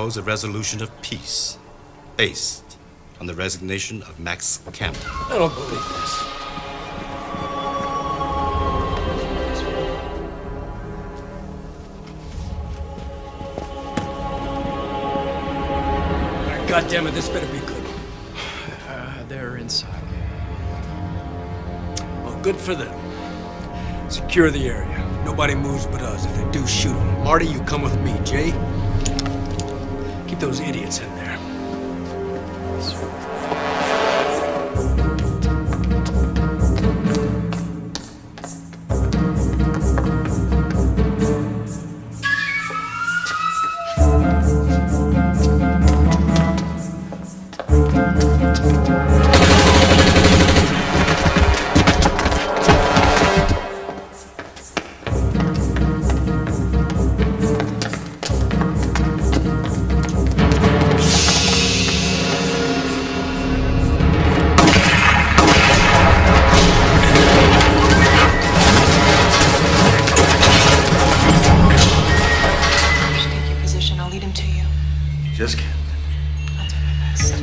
propose a resolution of peace based on the resignation of Max Campbell. I don't believe this. God damn it, this better be good. They're inside. Well, good for them. Secure the area. Nobody moves but us. If they do, shoot them. Marty, you come with me. Jay, keep those idiots in there. Just kidding. I'll do my best.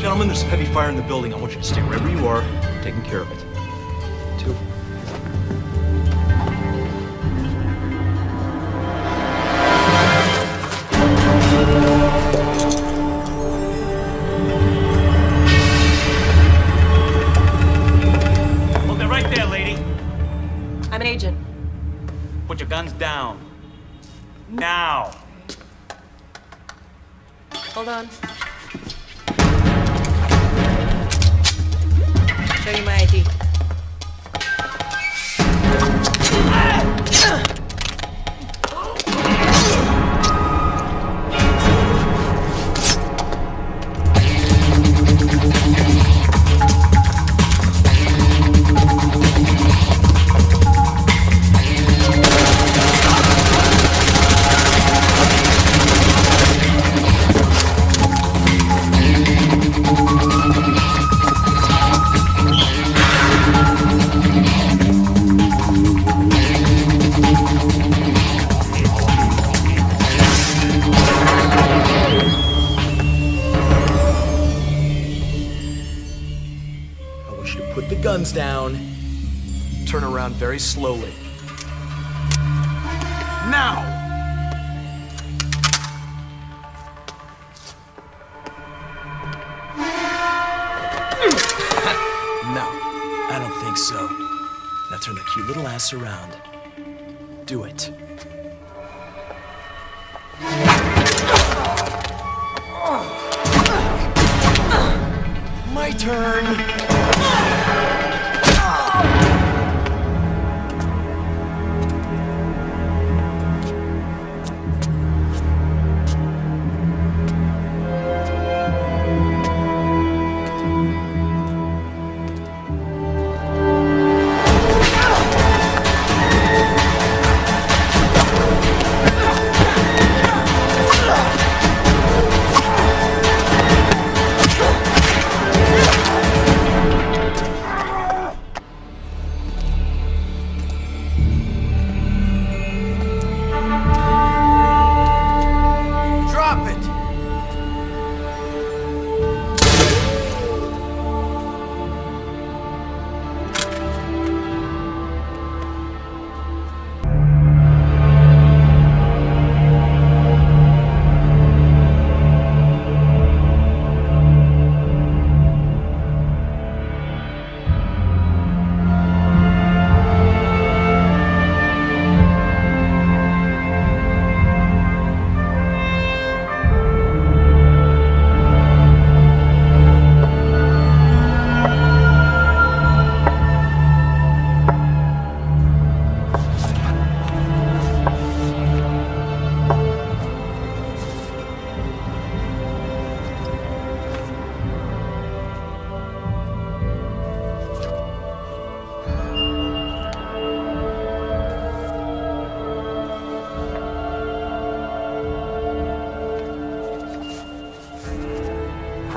Gentlemen, there's some heavy fire in the building. I want you to stay wherever you are, taking care of it. Two. Hold it right there, lady. I'm an agent. Put your guns down. Now. Hold on. Show you my ID. I want you to put the guns down, turn around very slowly. Now! No, I don't think so. Now turn the cute little ass around. Do it. My turn.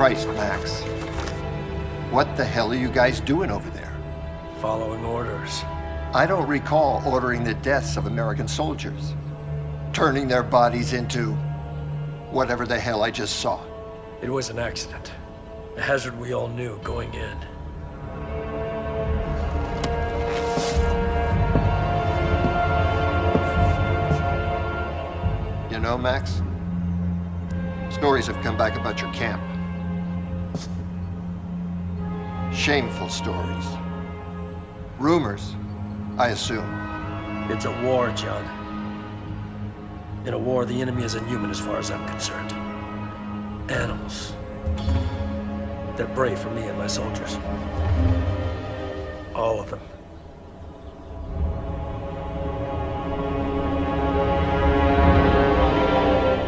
Christ, Max. What the hell are you guys doing over there? Following orders. I don't recall ordering the deaths of American soldiers. Turning their bodies into whatever the hell I just saw. It was an accident. A hazard we all knew going in. You know, Max? Stories have come back about your camp. Shameful stories. Rumors, I assume. It's a war, John. In a war, the enemy is inhuman as far as I'm concerned. Animals. They're brave for me and my soldiers. All of them.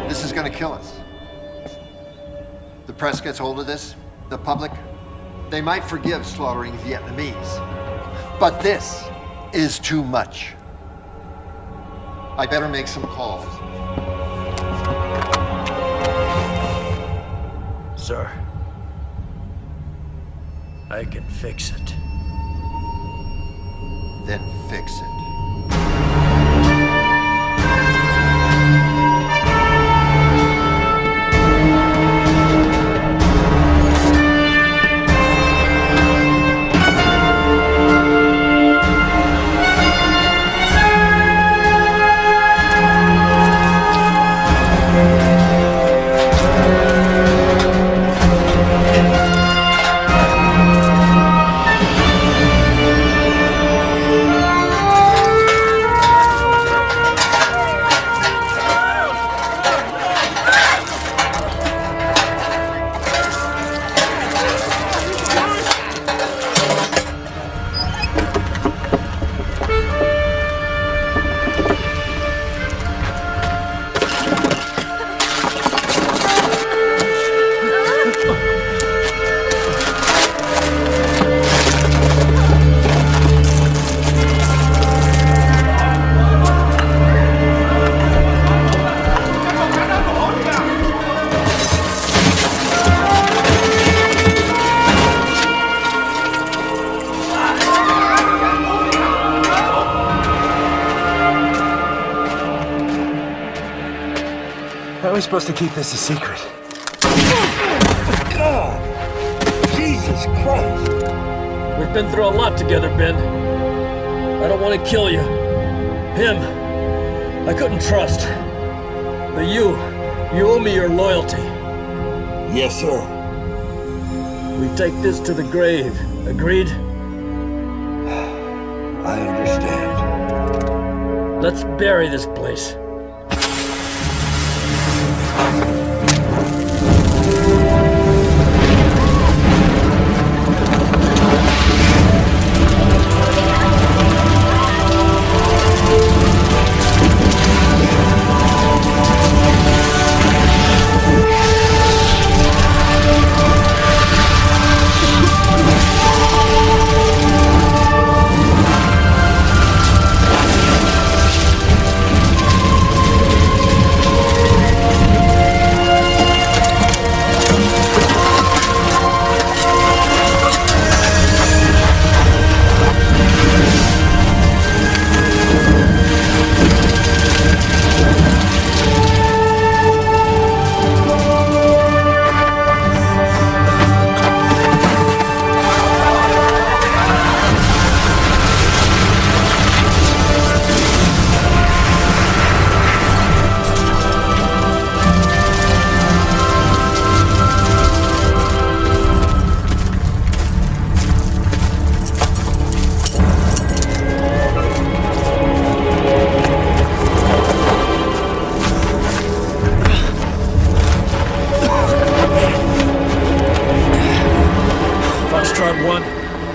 This is gonna kill us. The press gets hold of this, the public, they might forgive slaughtering Vietnamese. But this is too much. I better make some calls. Sir, I can fix it. Then fix it. How are we supposed to keep this a secret? God! Jesus Christ! We've been through a lot together, Ben. I don't want to kill you. Him, I couldn't trust. But you owe me your loyalty. Yes, sir. We take this to the grave. Agreed? I understand. Let's bury this place.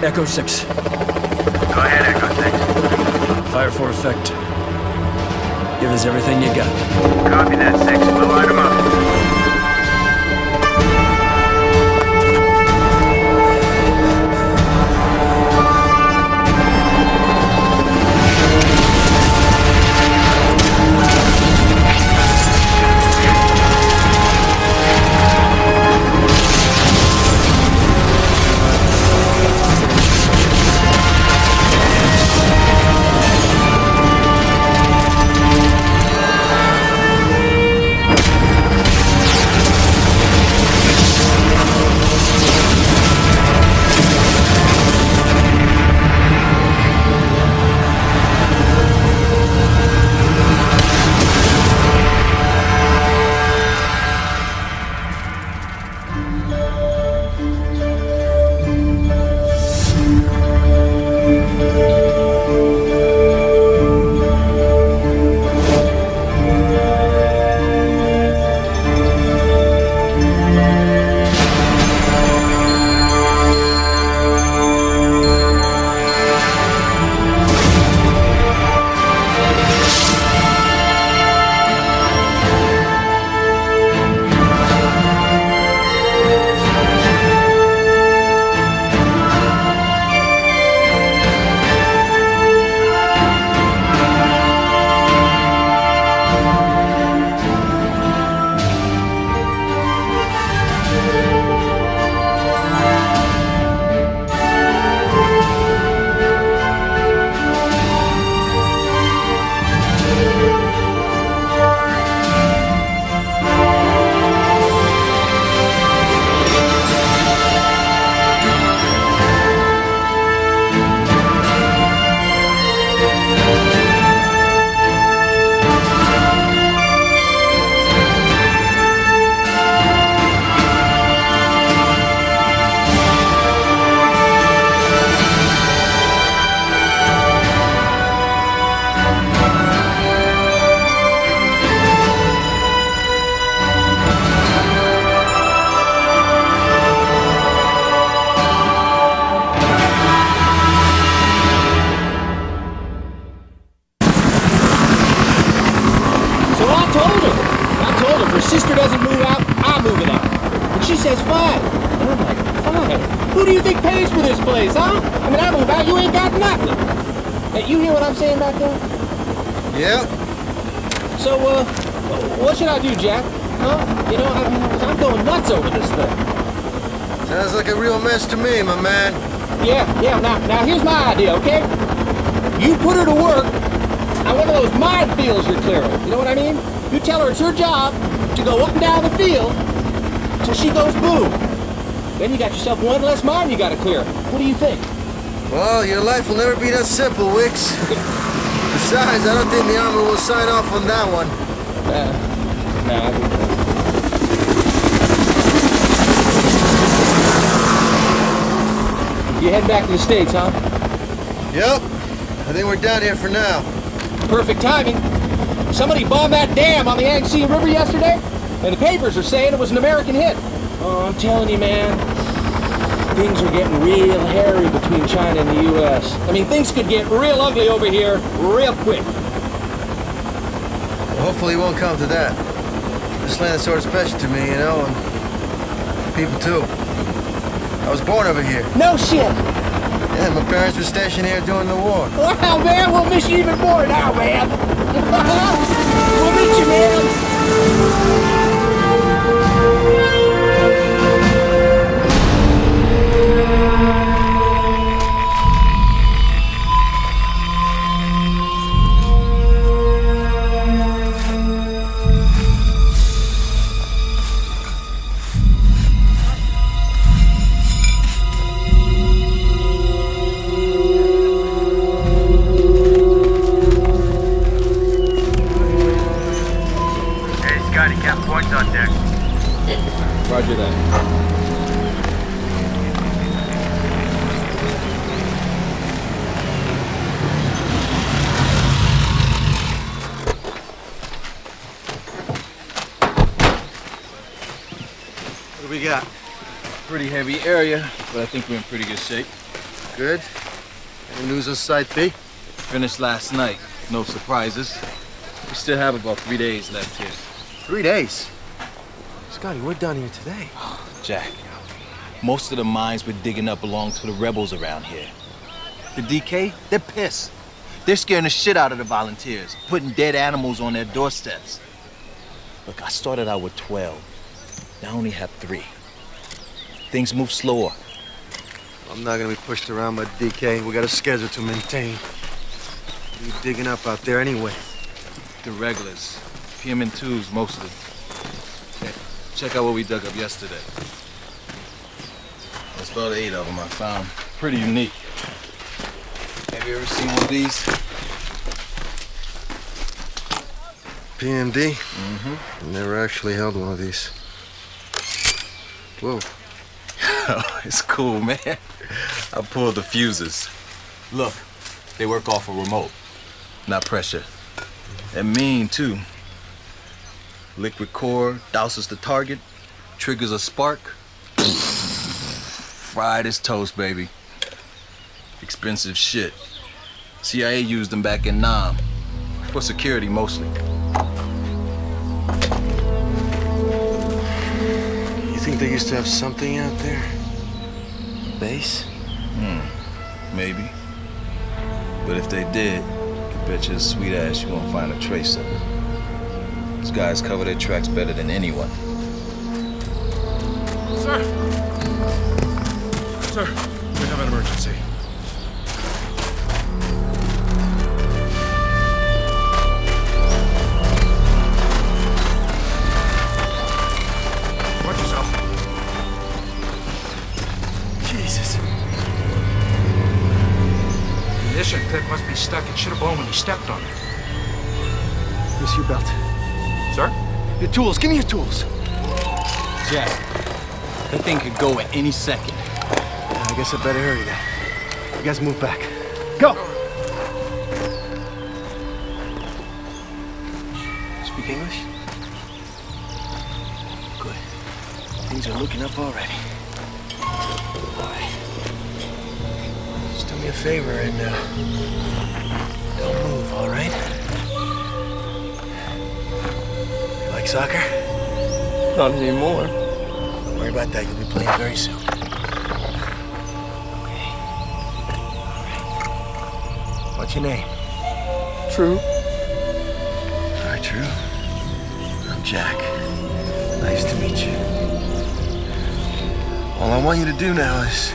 Echo 6. Go ahead, Echo 6. Fire for effect. Give us everything you got. Copy that, 6. We'll light them up. traveling about, you ain't got nothing. Hey, you hear what I'm saying back there? Yep. So, what should I do, Jack? Huh? You know, I'm going nuts over this thing. Sounds like a real mess to me, my man. Yeah, now here's my idea, okay? You put her to work on one of those minefields you're clearing. You know what I mean? You tell her it's her job to go up and down the field till she goes boom. Then you got yourself one less mine you gotta clear. What do you think? Well, your life will never be that simple, Wicks. Besides, I don't think the Army will sign off on that one. Nah, you heading back to the States, huh? Yep. I think we're down here for now. Perfect timing. Somebody bombed that dam on the Yangtze River yesterday, and the papers are saying it was an American hit. Oh, I'm telling you, man, things are getting real hairy between China and the U.S. I mean, things could get real ugly over here real quick. Well, hopefully it won't come to that. This land is sort of special to me, you know, and people too. I was born over here. No shit. Yeah, my parents were stationed here during the war. Wow, man, we'll miss you even more now, man. We'll meet you, man. Hey, Scotty, Cap Point's on deck. Roger that. What do we got? Pretty heavy area, but I think we're in pretty good shape. Good. Any news on Site B? Finished last night. No surprises. We still have about 3 days left here. 3 days? Scotty, we're done here today. Jack, most of the mines we're digging up belong to the rebels around here. The DK, they're pissed. They're scaring the shit out of the volunteers, putting dead animals on their doorsteps. Look, I started out with 12. Now I only have 3. Things move slower. I'm not gonna be pushed around by DK. We got a schedule to maintain. What are you digging up out there anyway? The regulars, PM2s mostly. Check out what we dug up yesterday. There's about 8 of them I found. Pretty unique. Have you ever seen one of these? PMD? Mm-hmm. Never actually held one of these. Whoa. It's cool, man. I pulled the fuses. Look, they work off a remote, not pressure. And mean, too. Liquid core douses the target, triggers a spark. Fried as toast, baby. Expensive shit. CIA used them back in Nam. For security, mostly. You think they used to have something out there? Base? Maybe. But if they did, I bet your sweet ass you won't find a trace of it. These guys cover their tracks better than anyone. Sir! Sir, we have an emergency. Watch yourself. Jesus. Munition clip must be stuck in Shitterbohm when he stepped on it. Where's your belt? Sir? Your tools. Give me your tools. Jack, that thing could go at any second. I guess I better hurry then. You guys move back. Go! Speak English? Good. Things are looking up already. Boy. Just do me a favor and don't move, all right? You like soccer? Not anymore. Don't worry about that. You'll be playing very soon. What's your name? True. All right, True. I'm Jack. Nice to meet you. All I want you to do now is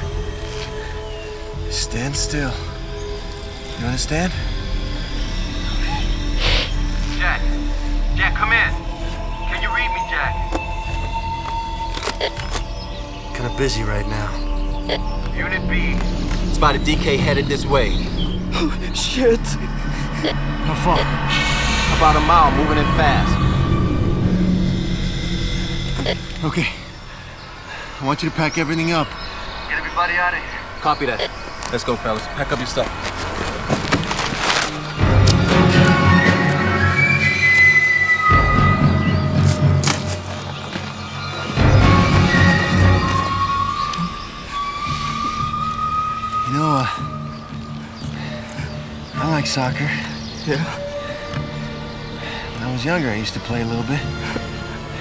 stand still. You understand? Jack. Jack, come in. Can you read me, Jack? Kind of busy right now. Unit B. Spotted DK headed this way. Shit. How far? About a mile, moving in fast. Okay. I want you to pack everything up. Get everybody out of here. Copy that. Let's go, fellas. Pack up your stuff. You know, I like soccer. Yeah. When I was younger, I used to play a little bit.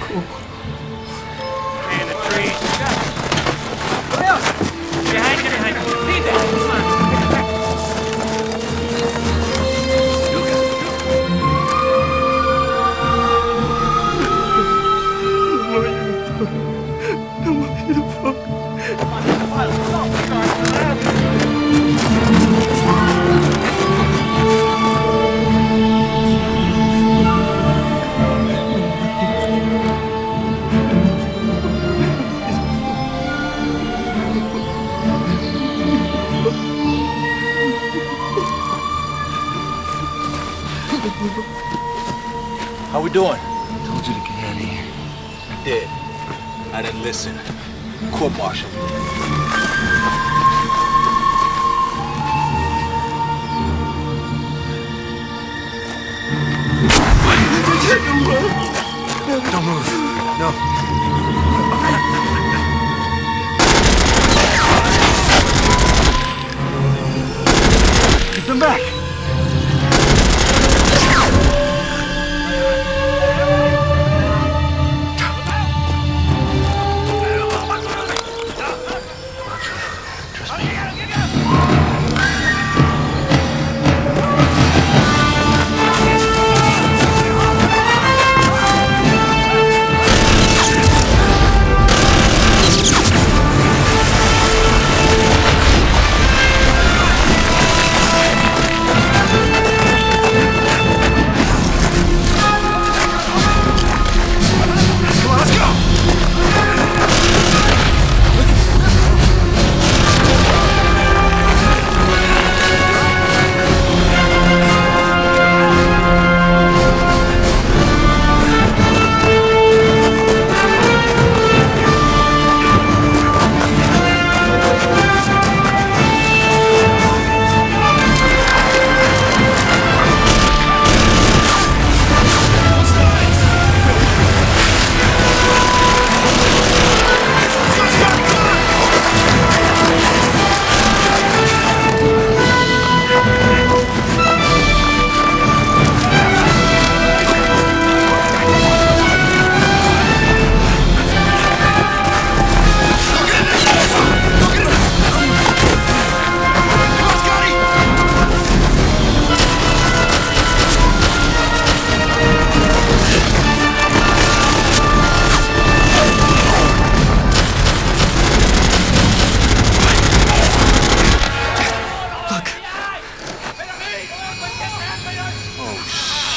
Cool. Man, the trees. What else? Behind you. See that? Come on. How we doing? Told you to get out of here. You did. I didn't listen. Court martial. Don't move. No. Get them back.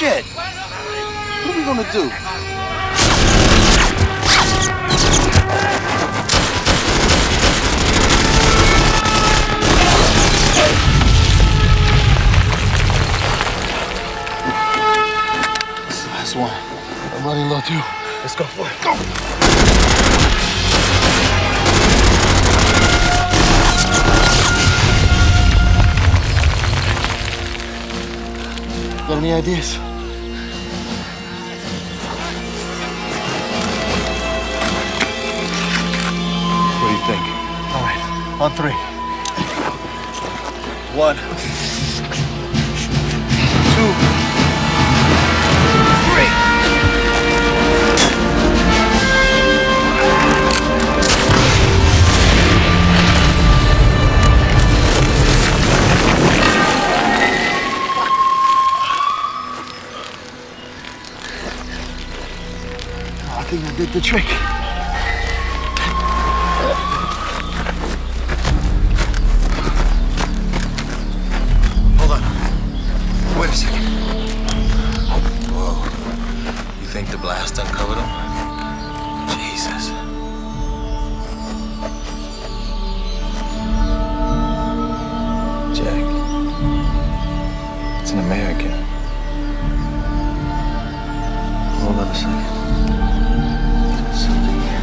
Shit! What are we gonna do? This is the last one. I'm running low too. Let's go for it. Go! Got any ideas? What do you think? All right, on three. 1, 2, 3. think that did the trick. Hold on. Wait a second. Whoa. You think the blast uncovered him? Jesus. Jack. It's an American. Hold on a second. Something here.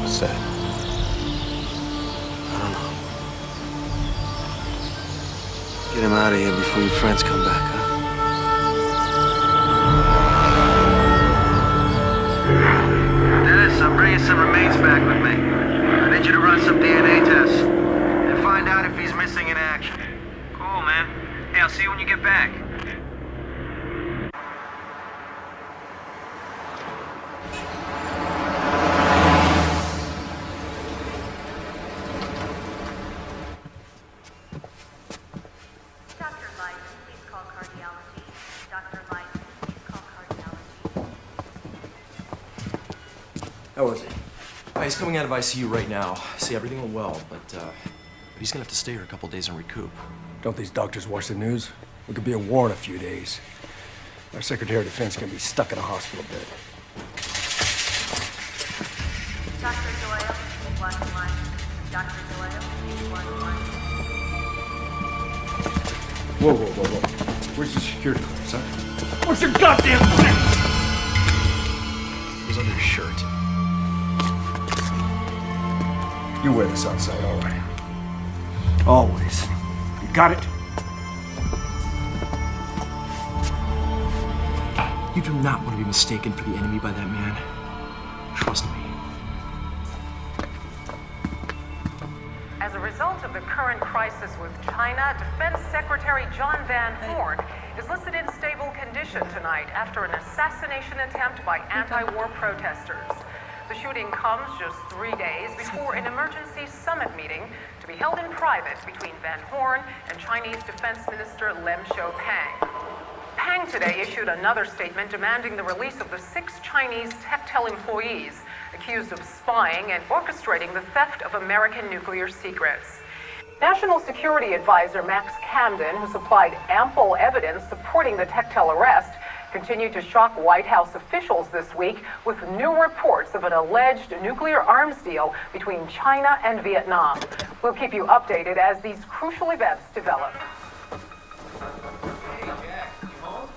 What's that? I don't know. Get him out of here before your friends come back, huh? Dennis, I'm bringing some remains back with me. I need you to run some DNA tests and find out if he's missing in action. Cool, man. Hey, I'll see you when you get back. Dr. Light, please call cardiology. Dr. Light, please call cardiology. How was he? He's coming out of ICU right now. See, everything went well, but he's gonna have to stay here a couple days and recoup. Don't these doctors watch the news? We could be at war in a few days. Our Secretary of Defense can be stuck in a hospital bed. Dr. Doyle, 1-1. Dr. Doyle, 1-1. Whoa, whoa, whoa, whoa. Where's the security clearance, huh? What's your goddamn thing? It was under his shirt. You wear this outside, all right. Always. You got it? You do not want to be mistaken for the enemy by that man. Trust me. As a result of the current crisis with China, Defense Secretary John Van Horn is listed in stable condition tonight after an assassination attempt by anti-war protesters. The shooting comes just 3 days before an emergency summit meeting to be held in private between Van Horn and Chinese Defense Minister Lem Xiaopeng. Pang today issued another statement demanding the release of the 6 Chinese Techtel employees accused of spying and orchestrating the theft of American nuclear secrets. National Security Advisor Max Camden, who supplied ample evidence supporting the Techtel arrest, continued to shock White House officials this week with new reports of an alleged nuclear arms deal between China and Vietnam. We'll keep you updated as these crucial events develop. Hey, Jack, you home?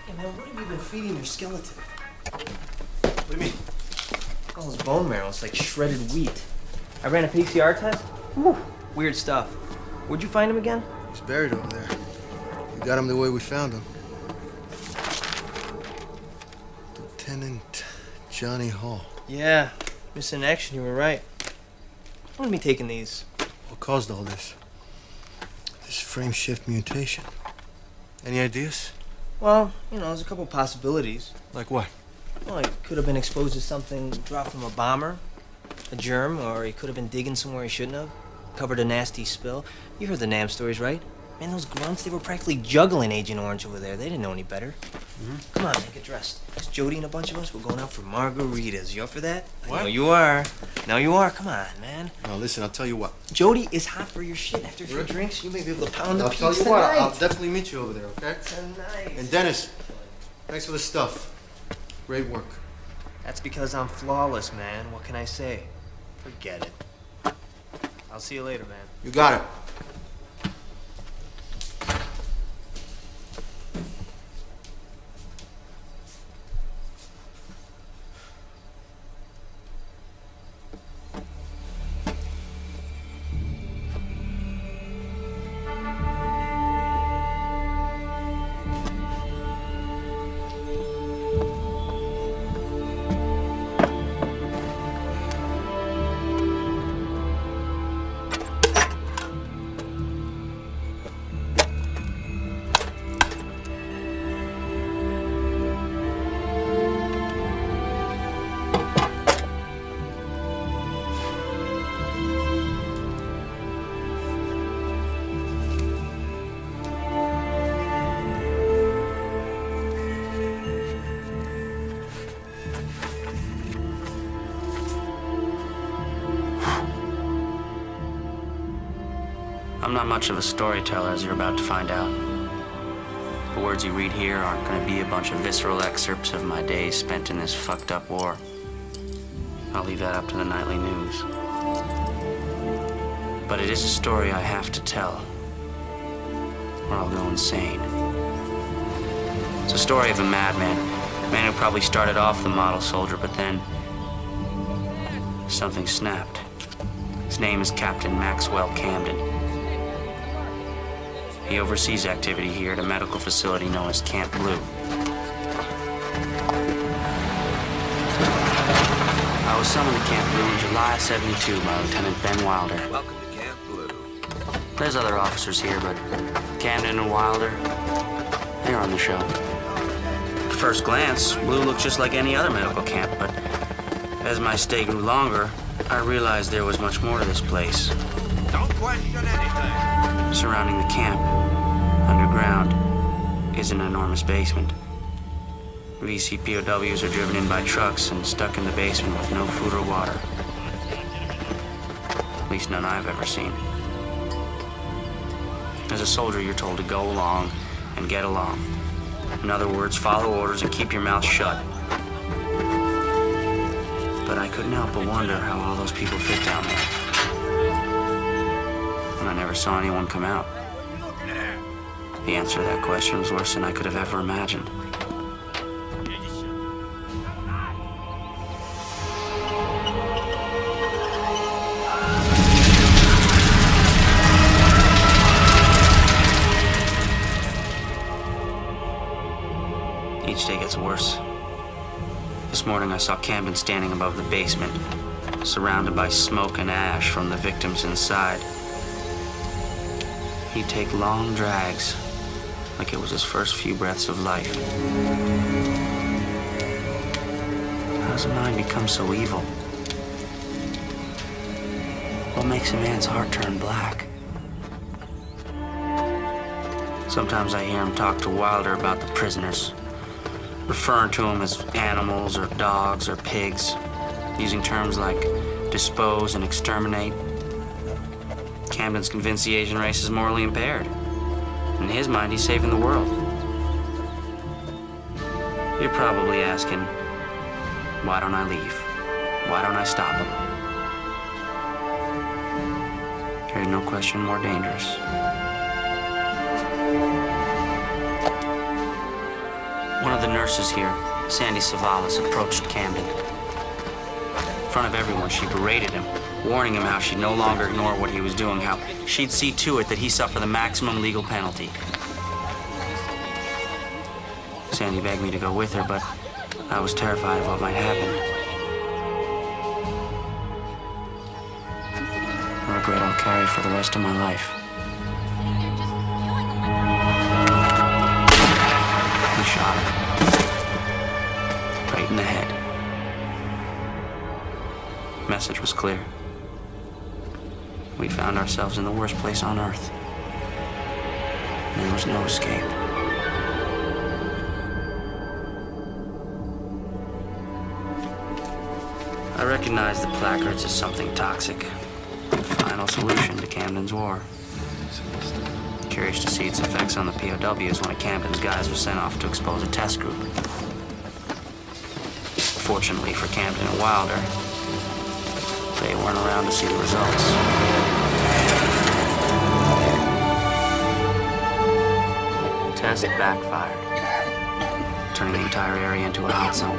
Hey, man, what have you been feeding your skeleton? What do you mean? All his bone marrow is like shredded wheat. I ran a PCR test. Whew, weird stuff. Where'd you find him again? He's buried over there. We got him the way we found him. Lieutenant Johnny Hall. Yeah, missing in action, you were right. When are we taking these? What caused all this? This frame shift mutation. Any ideas? Well, there's a couple possibilities. Like what? Well, he could have been exposed to something dropped from a bomber, a germ, or he could have been digging somewhere he shouldn't have. Covered a nasty spill. You heard the NAM stories, right? Man, those grunts, they were practically juggling Agent Orange over there. They didn't know any better. Come on, man, get dressed. It's Jody and a bunch of us. We're going out for margaritas. You up for that? What? I know you are. Now you are. Come on, man. Now listen, I'll tell you what. Jody is hot for your shit. After a few drinks, you may be able to pound the I'll peas tell you tonight. what, I'll definitely meet you over there, okay? Tonight. And Dennis, thanks for the stuff. Great work. That's because I'm flawless, man. What can I say? Forget it. I'll see you later, man. You got it. I'm not much of a storyteller, as you're about to find out. The words you read here aren't going to be a bunch of visceral excerpts of my days spent in this fucked up war. I'll leave that up to the nightly news. But it is a story I have to tell, or I'll go insane. It's a story of a madman, a man who probably started off the model soldier, but then something snapped. His name is Captain Maxwell Camden. He oversees activity here at a medical facility known as Camp Blue. I was summoned to Camp Blue in July '72 by Lieutenant Ben Wilder. Welcome to Camp Blue. There's other officers here, but Camden and Wilder, they're on the show. At first glance, Blue looked just like any other medical camp, but as my stay grew longer, I realized there was much more to this place. Don't question anything. Surrounding the camp, underground, is an enormous basement. VC POWs are driven in by trucks and stuck in the basement with no food or water. At least none I've ever seen. As a soldier, you're told to go along and get along. In other words, follow orders and keep your mouth shut. But I couldn't help but wonder how all those people fit down there. And I never saw anyone come out. The answer to that question was worse than I could have ever imagined. Each day gets worse. This morning I saw Camden standing above the basement, surrounded by smoke and ash from the victims inside. He'd take long drags, like it was his first few breaths of life. How does a mind become so evil? What makes a man's heart turn black? Sometimes I hear him talk to Wilder about the prisoners, referring to them as animals or dogs or pigs, using terms like dispose and exterminate. Camden's convinced the Asian race is morally impaired. In his mind, he's saving the world. You're probably asking, why don't I leave? Why don't I stop him? There's no question more dangerous. One of the nurses here, Sandy Savalas, approached Camden. In front of everyone, she berated him, warning him how she'd no longer ignore what he was doing, how she'd see to it that he suffer the maximum legal penalty. Sandy begged me to go with her, but I was terrified of what might happen. A regret I'll carry for the rest of my life. He shot her. Right in the head. Message was clear. We found ourselves in the worst place on Earth. There was no escape. I recognize the placards as something toxic. The final solution to Camden's war. Curious to see its effects on the POWs when Camden's guys were sent off to expose a test group. Fortunately for Camden and Wilder, they weren't around to see the results. The test backfired, turning the entire area into a hot zone.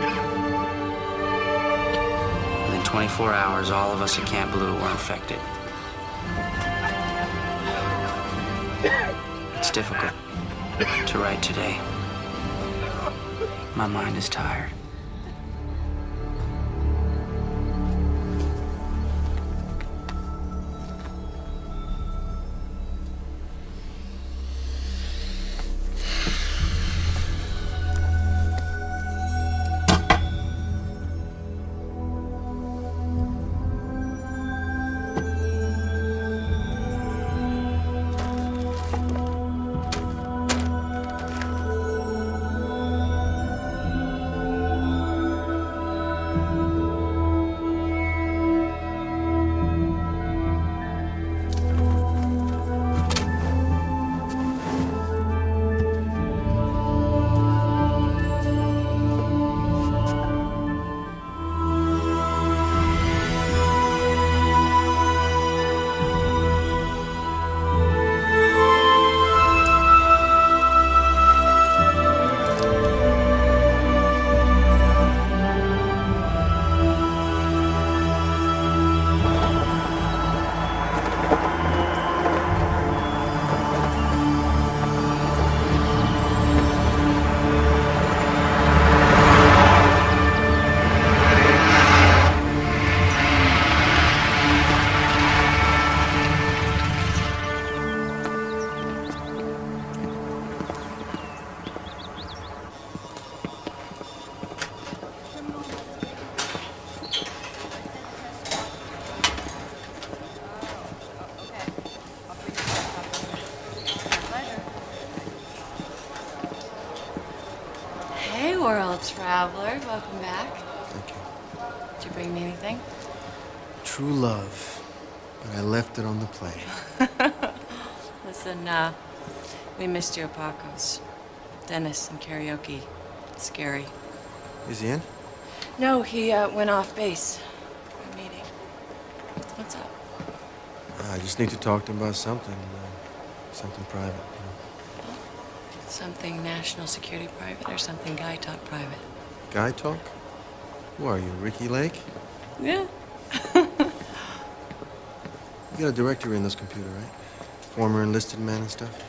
Within 24 hours, all of us at Camp Blue were infected. It's difficult to write today. My mind is tired. world, traveler. Welcome back. Thank you. Did you bring me anything? True love. But I left it on the plane. Listen, we missed you at Paco's. Dennis and karaoke. It's scary. Is he in? No, he went off base for a meeting. What's up? I just need to talk to him about something. Something private. Something national security private or something guy talk private? Guy talk? Who are you, Ricky Lake? Yeah. You got a directory in this computer, right? Former enlisted men and stuff?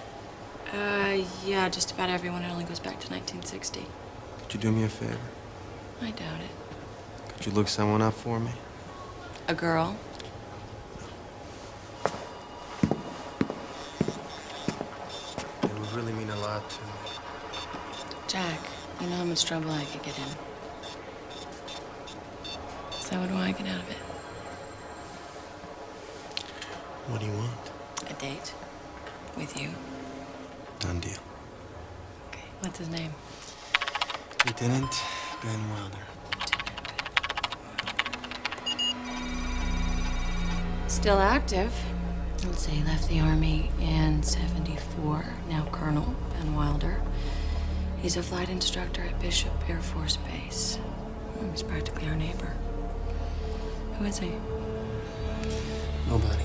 Yeah, just about everyone. It only goes back to 1960. Could you do me a favor? I doubt it. Could you look someone up for me? A girl? It would really mean a lot to me. Jack, you know how much trouble I could get in. So what do I get out of it? What do you want? A date. With you. Done deal. Okay, what's his name? Lieutenant Ben Wilder. Still active. Let's say he left the Army in '74. Now Colonel Ben Wilder. He's a flight instructor at Bishop Air Force Base. He's practically our neighbor. Who is he? Nobody.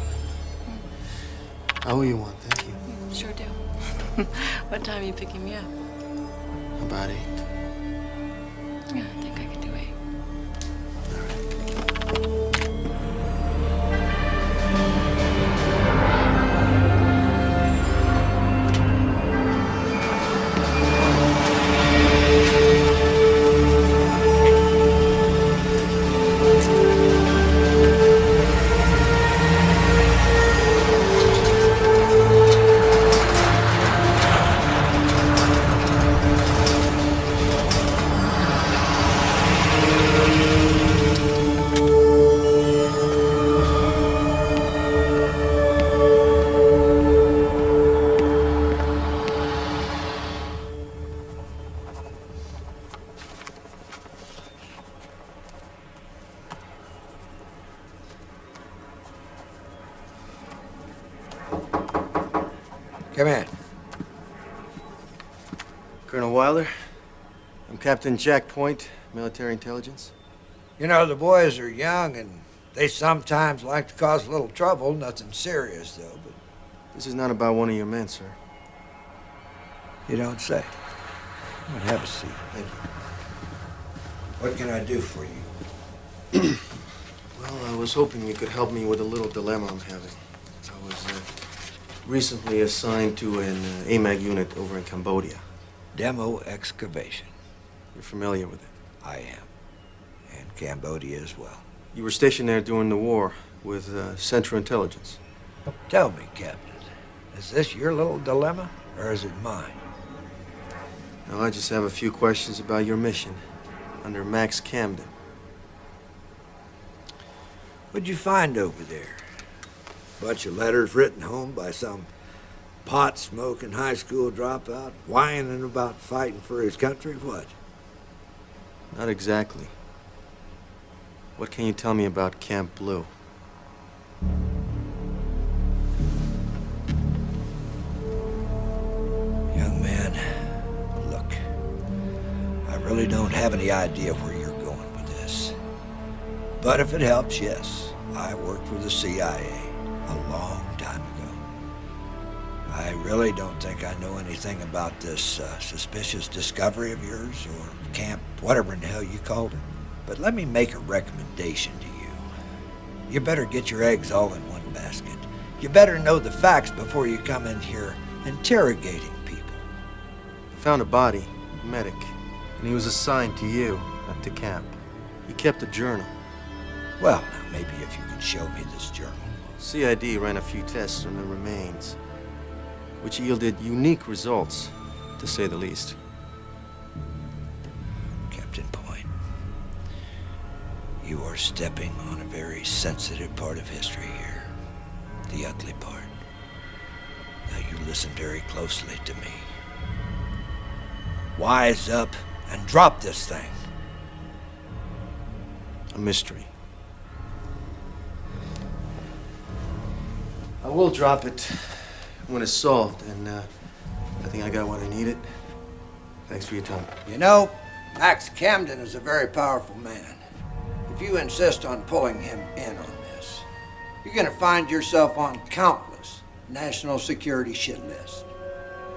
I owe you one, thank you. Sure do. What time are you picking me up? About 8. Yeah, I think I can do 8. Come in. Colonel Wilder, I'm Captain Jack Point, military intelligence. You know, the boys are young and they sometimes like to cause a little trouble. Nothing serious, though, but... This is not about one of your men, sir. You don't say. Well, have a seat. Thank you. What can I do for you? Well, I was hoping you could help me with a little dilemma I'm having. I was recently assigned to an AMAG unit over in Cambodia. Demo excavation. You're familiar with it? I am. And Cambodia as well. You were stationed there during the war with Central Intelligence. Tell me, Captain, is this your little dilemma, or is it mine? Now, I just have a few questions about your mission under Max Camden. What'd you find over there? Bunch of letters written home by some pot-smoking high school dropout, whining about fighting for his country? What? Not exactly. What can you tell me about Camp Blue? Young man, look, I really don't have any idea where you're going with this. But if it helps, yes, I worked for the CIA a long time ago. I really don't think I know anything about this suspicious discovery of yours, or Camp whatever in the hell you called it. But let me make a recommendation to you. You better get your eggs all in one basket. You better know the facts before you come in here interrogating people. I found a body, a medic, and he was assigned to you, not to camp. He kept a journal. Well, now, maybe if you could show me this journal. CID ran a few tests on the remains, which yielded unique results, to say the least. Captain Point, you are stepping on a very sensitive part of history here. The ugly part. Now you listen very closely to me. Wise up and drop this thing. A mystery. I will drop it when it's solved, and I think I got what I needed. Thanks for your time. You know, Max Camden is a very powerful man. If you insist on pulling him in on this, you're gonna find yourself on countless national security shit lists.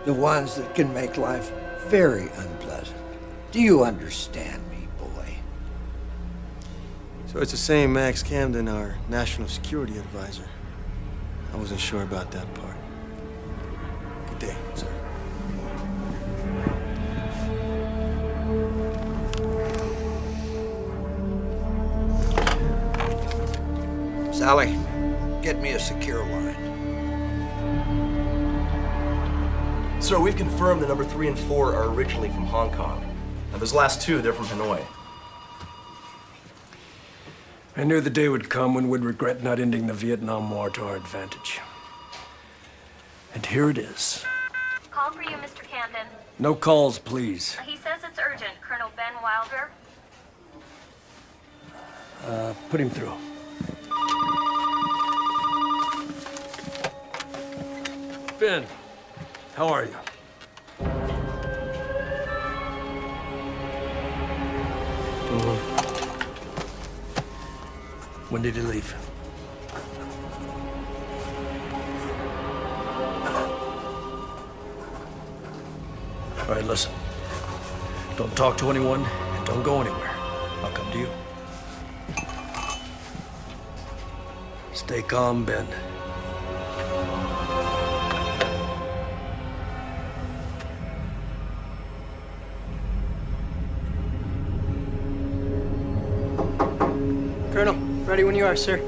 The ones that can make life very unpleasant. Do you understand me, boy? So it's the same Max Camden, our national security advisor. I wasn't sure about that part. Good day, sir. Sally, get me a secure line. Sir, we've confirmed that number 3 and 4 are originally from Hong Kong. Now, those last 2, they're from Hanoi. I knew the day would come when we'd regret not ending the Vietnam War to our advantage. And here it is. Call for you, Mr. Camden. No calls, please. He says it's urgent, Colonel Ben Wilder. Put him through. Ben, how are you? When did he leave? All right, listen. Don't talk to anyone and don't go anywhere. I'll come to you. Stay calm, Ben. Colonel, ready when you are, sir.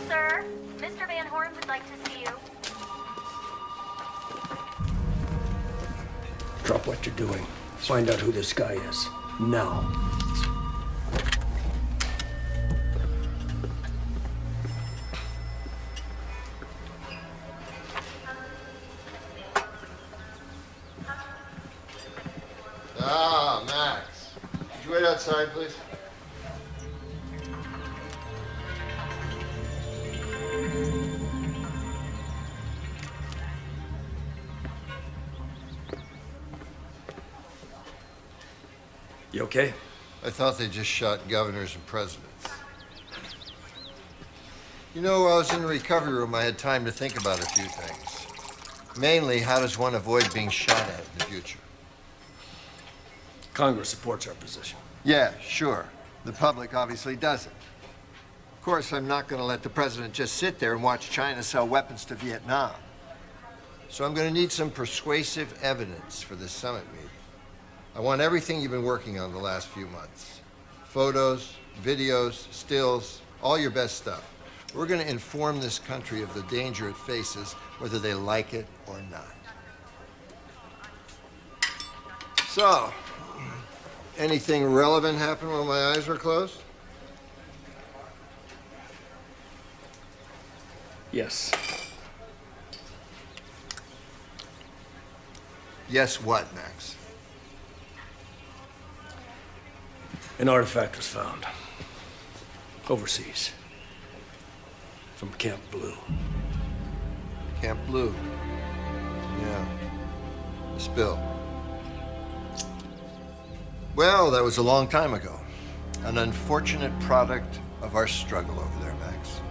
Sir, Mr. Van Horn would like to see you. Drop what you're doing. Find out who this guy is. Now. Ah, Max. Could you wait outside, please? You okay? I thought they just shot governors and presidents. You know, while I was in the recovery room, I had time to think about a few things. Mainly, how does one avoid being shot at in the future? Congress supports our position. Yeah, sure. The public obviously doesn't. Of course, I'm not going to let the president just sit there and watch China sell weapons to Vietnam. So I'm going to need some persuasive evidence for this summit meeting. I want everything you've been working on the last few months. Photos, videos, stills, all your best stuff. We're going to inform this country of the danger it faces, whether they like it or not. So, anything relevant happen while my eyes were closed? Yes. Yes, what, Max? An artifact was found. Overseas. From Camp Blue. Camp Blue. Yeah. The spill. Well, that was a long time ago. An unfortunate product of our struggle over there, Max.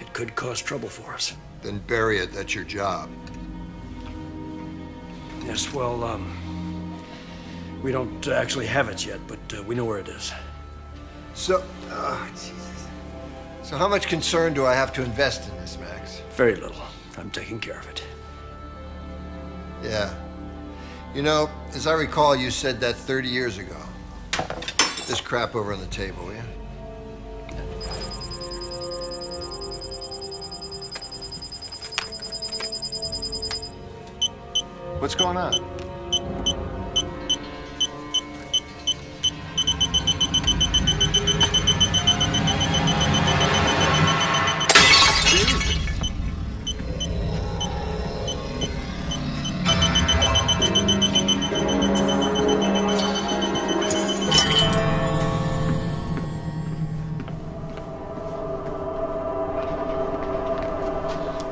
It could cause trouble for us. Then bury it. That's your job. Yes, well, we don't actually have it yet, but we know where it is. So, Jesus. So how much concern do I have to invest in this, Max? Very little. I'm taking care of it. Yeah. You know, as I recall, you said that 30 years ago. Put this crap over on the table, will you? What's going on?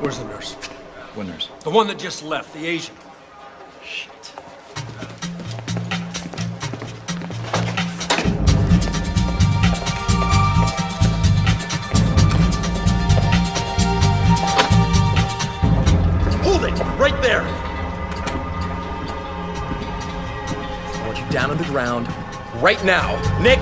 Where's the nurse? What nurse? The one that just left, the Asian. Shit. Hold it! Right there! I want you down on the ground right now. Nick!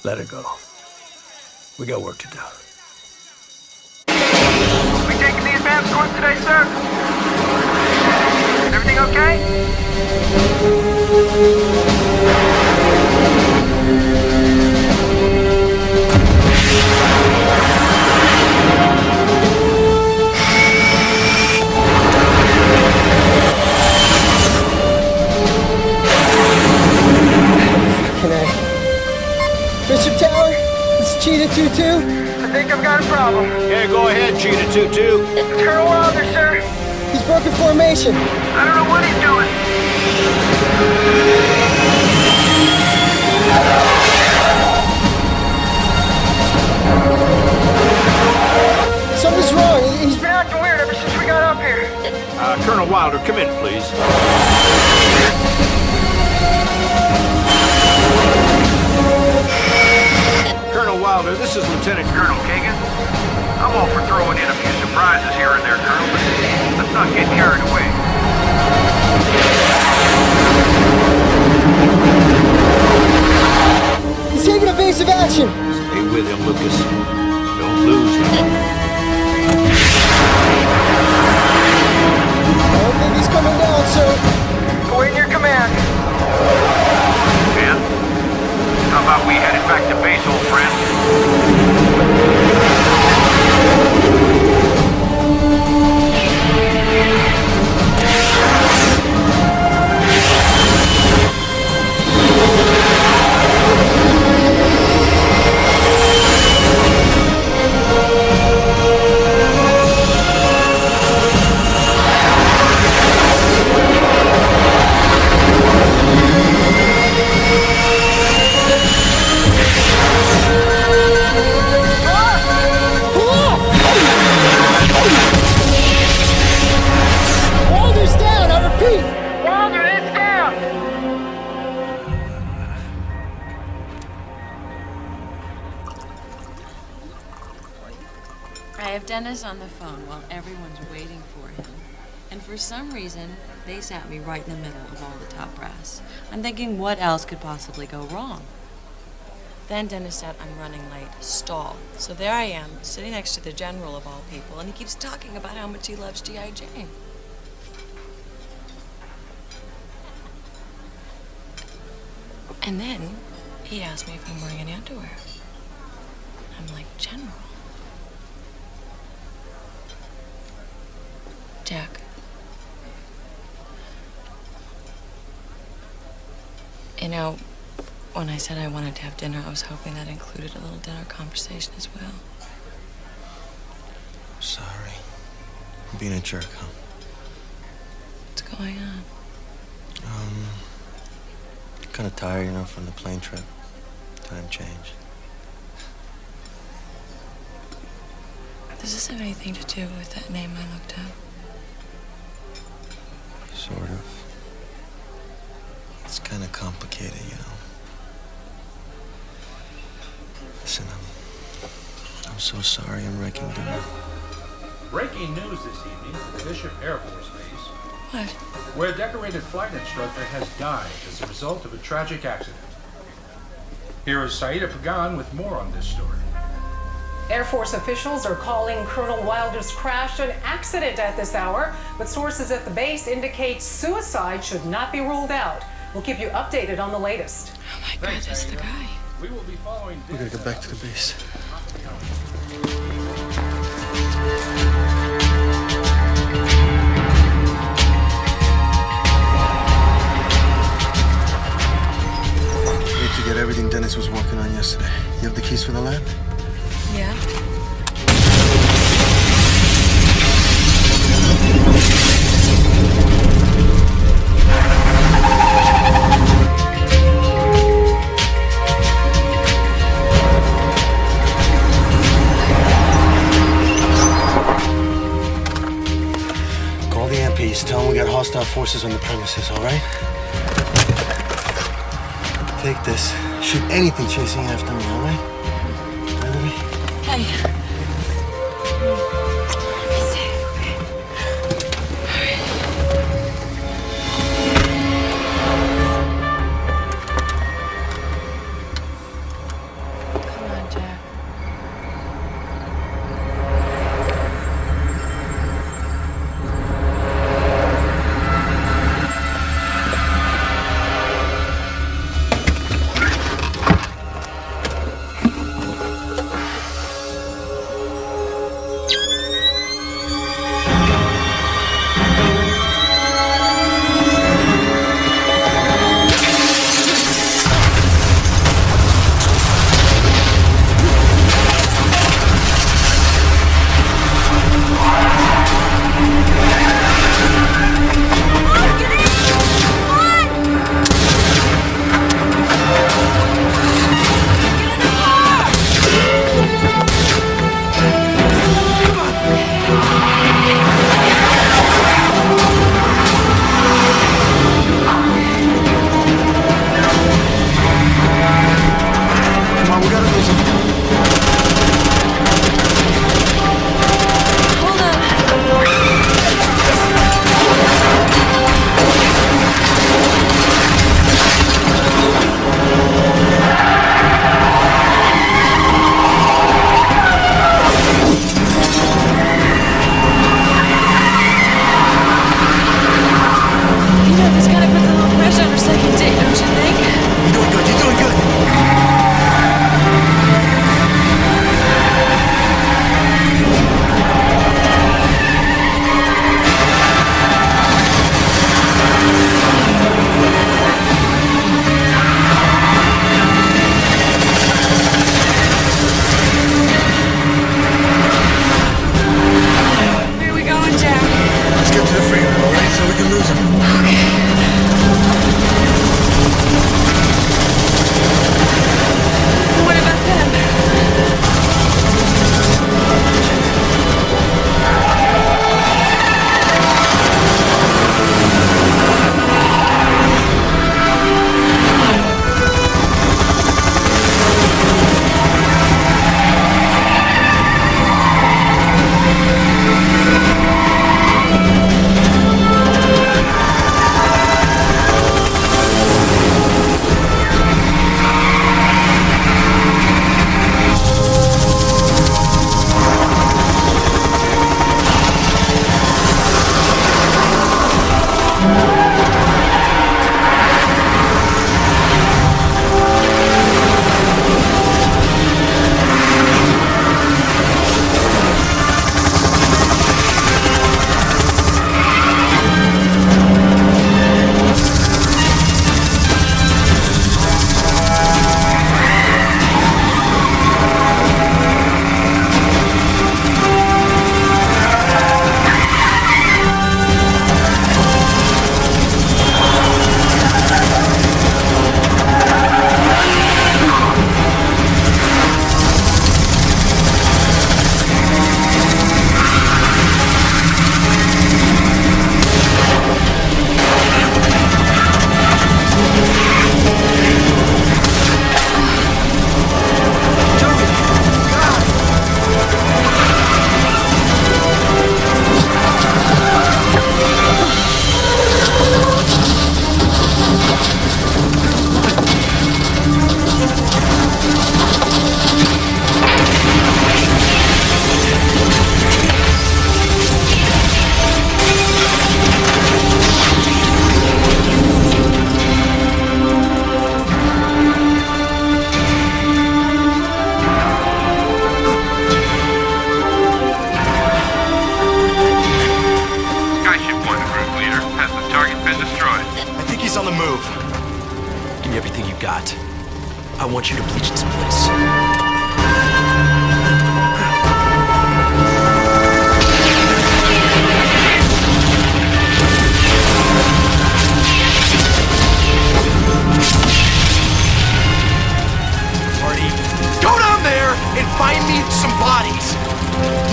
Let her go. We got work to do. We taking the advance course today, sir? Everything okay? Can I? Bishop Tower? It's Cheetah 2-2? I think I've got a problem. Yeah, go ahead, Cheetah 2-2. It's Colonel Wilder, sir. He's broken formation. I don't know what he's doing. Something's wrong. He's been acting weird ever since we got up here. Colonel Wilder, come in, please. Colonel Wilder, this is Lieutenant Colonel Kagan. I'm all for throwing in a few surprises here and there, Colonel, but let's not get carried away. He's taking evasive action. Stay with him, Lucas. Don't lose him. I don't think he's coming down, sir. Awaiting your command. Ben, how about we headed back to base, old friend? Wilder's down, I repeat. Wilder is down! I have Dennis on the phone while everyone's waiting for him. And for some reason, they sat me right in the middle of all the top brass. I'm thinking, what else could possibly go wrong? Then Dennis said, I'm running late. Stall. So there I am, sitting next to the general of all people, and he keeps talking about how much he loves G.I. Jane. And then he asked me if I'm wearing any underwear. I'm like, General. Jack. You know, when I said I wanted to have dinner, I was hoping that included a little dinner conversation as well. Sorry. I'm being a jerk, huh? What's going on? Kind of tired, you know, from the plane trip. Time change. Does this have anything to do with that name I looked up? Sort of. It's kind of complicated, you know. Listen, I'm so sorry I'm wrecking dinner. Breaking news this evening from Bishop Air Force Base. What? Where a decorated flight instructor has died as a result of a tragic accident. Here is Saida Pagan with more on this story. Air Force officials are calling Colonel Wilder's crash an accident at this hour, but sources at the base indicate suicide should not be ruled out. We'll keep you updated on the latest. Oh my God, that's the guy. We will be following. We gotta get back to the base. Need to get everything Dennis was working on yesterday. You have the keys for the lab? Yeah? Call the MPs. Tell them we got hostile forces on the premises, all right? Take this. Shoot anything chasing after me, all right? Hey. Come on, Jack. I want you to bleach this place. Marty, go down there and find me some bodies.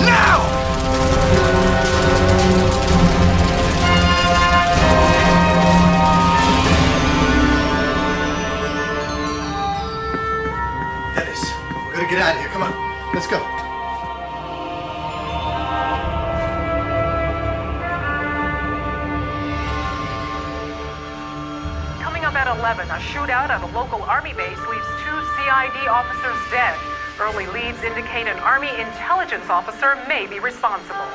Now! Dennis, we're gonna get out of here. Come on, let's go. Coming up at 11, a shootout at a local Army base leaves 2 CID officers dead. Early leads indicate an Army intelligence officer may be responsible.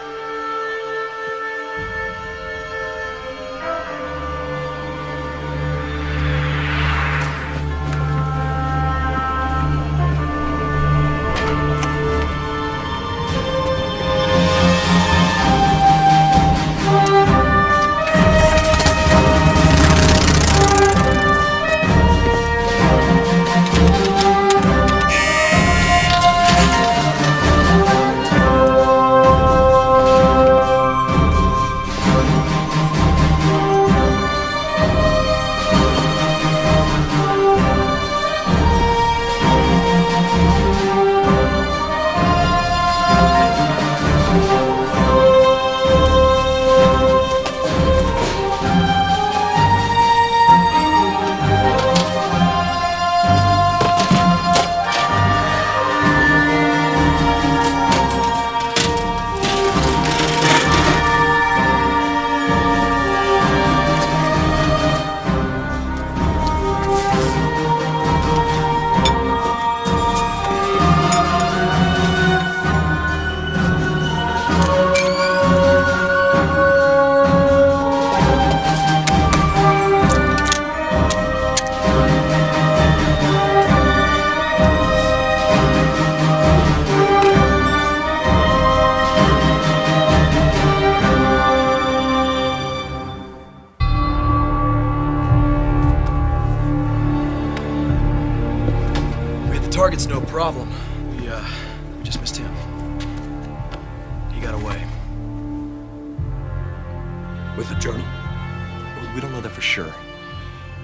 Target's no problem. We just missed him. He got away. With the journal? We don't know that for sure.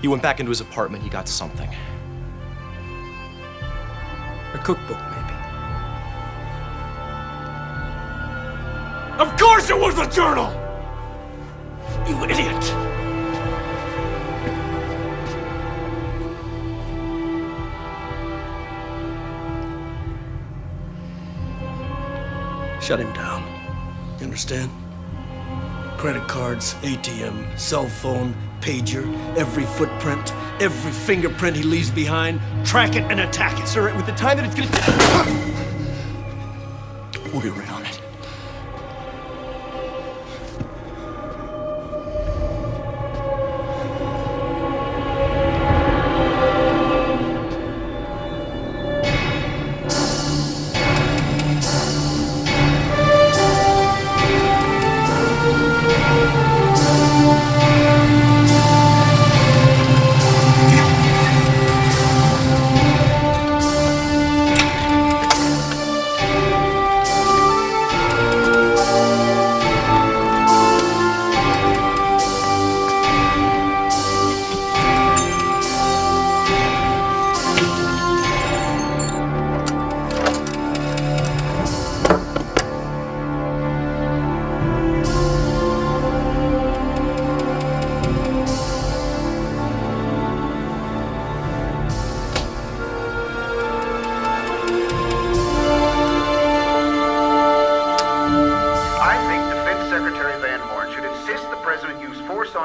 He went back into his apartment, he got something. A cookbook, maybe. Of course it was a journal! You idiot! Shut him down. You understand? Credit cards, ATM, cell phone, pager, every footprint, every fingerprint he leaves behind, track it and attack it. Sir, with the time that it's gonna take... We'll be right on it.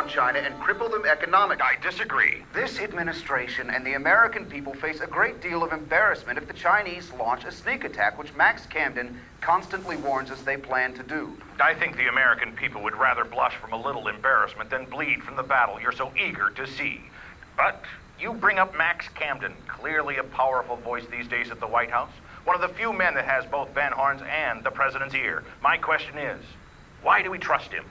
China and cripple them economically. I disagree. This administration and the American people face a great deal of embarrassment if the Chinese launch a sneak attack, which Max Camden constantly warns us they plan to do. I think the American people would rather blush from a little embarrassment than bleed from the battle you're so eager to see. But you bring up Max Camden, clearly a powerful voice these days at the White House. One of the few men that has both Van Horn's and the president's ear. My question is, why do we trust him?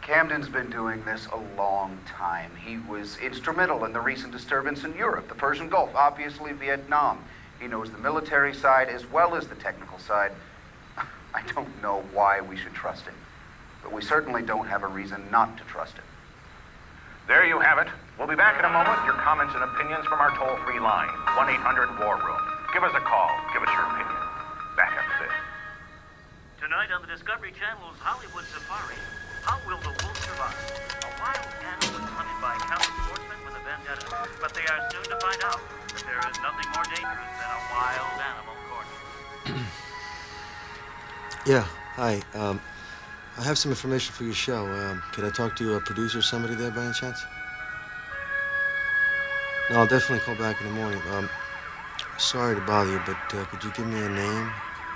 Camden's been doing this a long time. He was instrumental in the recent disturbance in Europe, the Persian Gulf, obviously Vietnam. He knows the military side as well as the technical side. I don't know why we should trust him, but we certainly don't have a reason not to trust him. There you have it. We'll be back in a moment with your comments and opinions from our toll-free line, 1-800-WAR-ROOM. Give us a call. Give us your opinion. Back after this. Tonight on the Discovery Channel's Hollywood Safari, how will the wolf survive? A wild animal is hunted by countless sportsmen with a vendetta, but they are soon to find out that there is nothing more dangerous than a wild animal cornered. Yeah, hi. I have some information for your show. Could I talk to a producer or somebody there by any chance? No, I'll definitely call back in the morning. Sorry to bother you, but could you give me a name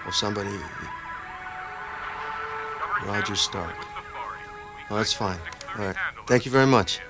of somebody? Roger Stark. Oh, that's fine. All right. Thank you very much.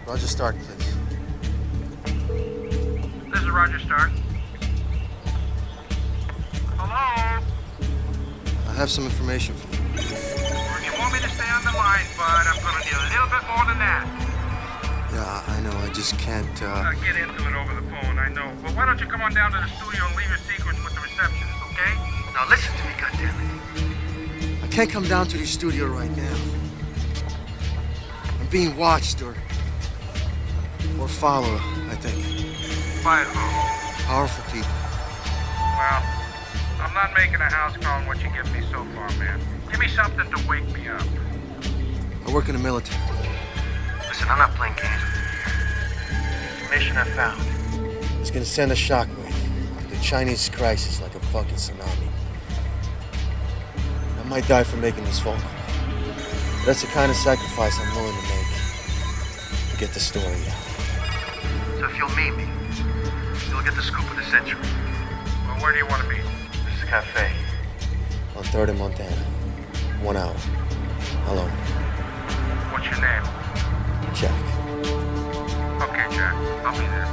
Roger Stark, please. This is Roger Stark. Hello? I have some information for you. You want me to stay on the line, but I'm gonna need a little bit more than that. Yeah, I know. I just can't, Get into it over the phone, I know. But why don't you come on down to the studio and leave your secrets with the receptionist, okay? Now listen to me, goddammit. I can't come down to the studio right now. I'm being watched or followed, I think. By who? Powerful people. Well, I'm not making a house call on what you give me so far, man. Give me something to wake me up. I work in the military. Listen, I'm not playing games with you here. The information I found. It's gonna send a shockwave. The Chinese crisis like a fucking tsunami. I might die for making this phone call. But that's the kind of sacrifice I'm willing to make to get the story out. So if you'll meet me, you'll get the scoop of the century. Well, where do you want to be? This is Cafe. On 3rd and Montana. 1 hour. Alone. What's your name? Jack. Okay, Jack. I'll be there.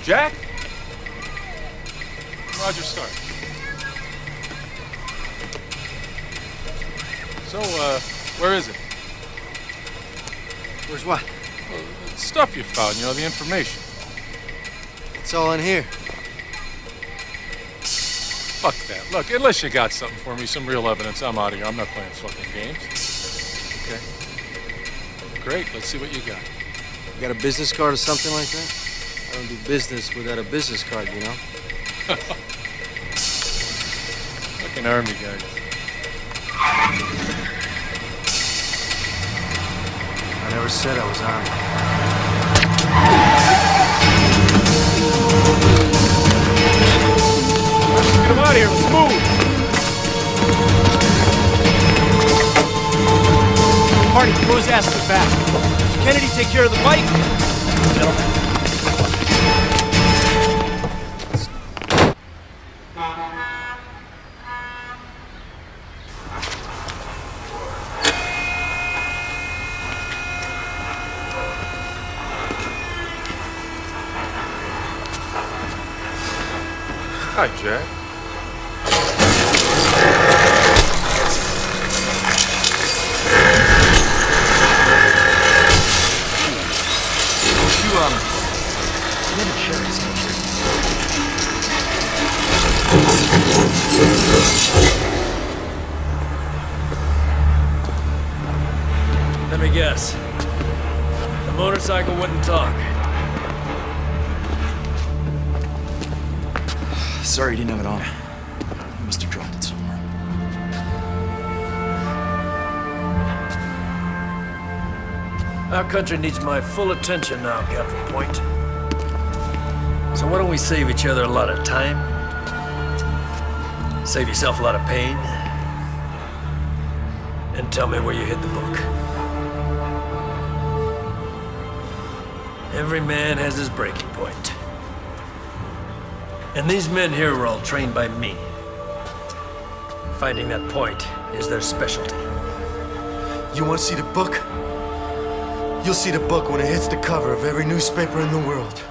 Jack? Roger Stark. So, where is it? Where's what? Well, the stuff you found, you know, the information. It's all in here. Fuck that. Look, unless you got something for me, some real evidence, I'm out of here. I'm not playing fucking games. Okay. Great, let's see what you got. You got a business card or something like that? don't do business without a business card, you know? Fucking army guys. I never said I was armed. Get him out of here, let's move! Party, throw his ass to the back. Kennedy, take care of the bike. Gentlemen. Hi, Jack. Let me guess. The motorcycle wouldn't talk. Sorry you didn't have it on. You must have dropped it somewhere. Our country needs my full attention now, Captain Point. So why don't we save each other a lot of time? Save yourself a lot of pain? And tell me where you hid the book. Every man has his breaking point. And these men here were all trained by me. Finding that point is their specialty. You want to see the book? You'll see the book when it hits the cover of every newspaper in the world.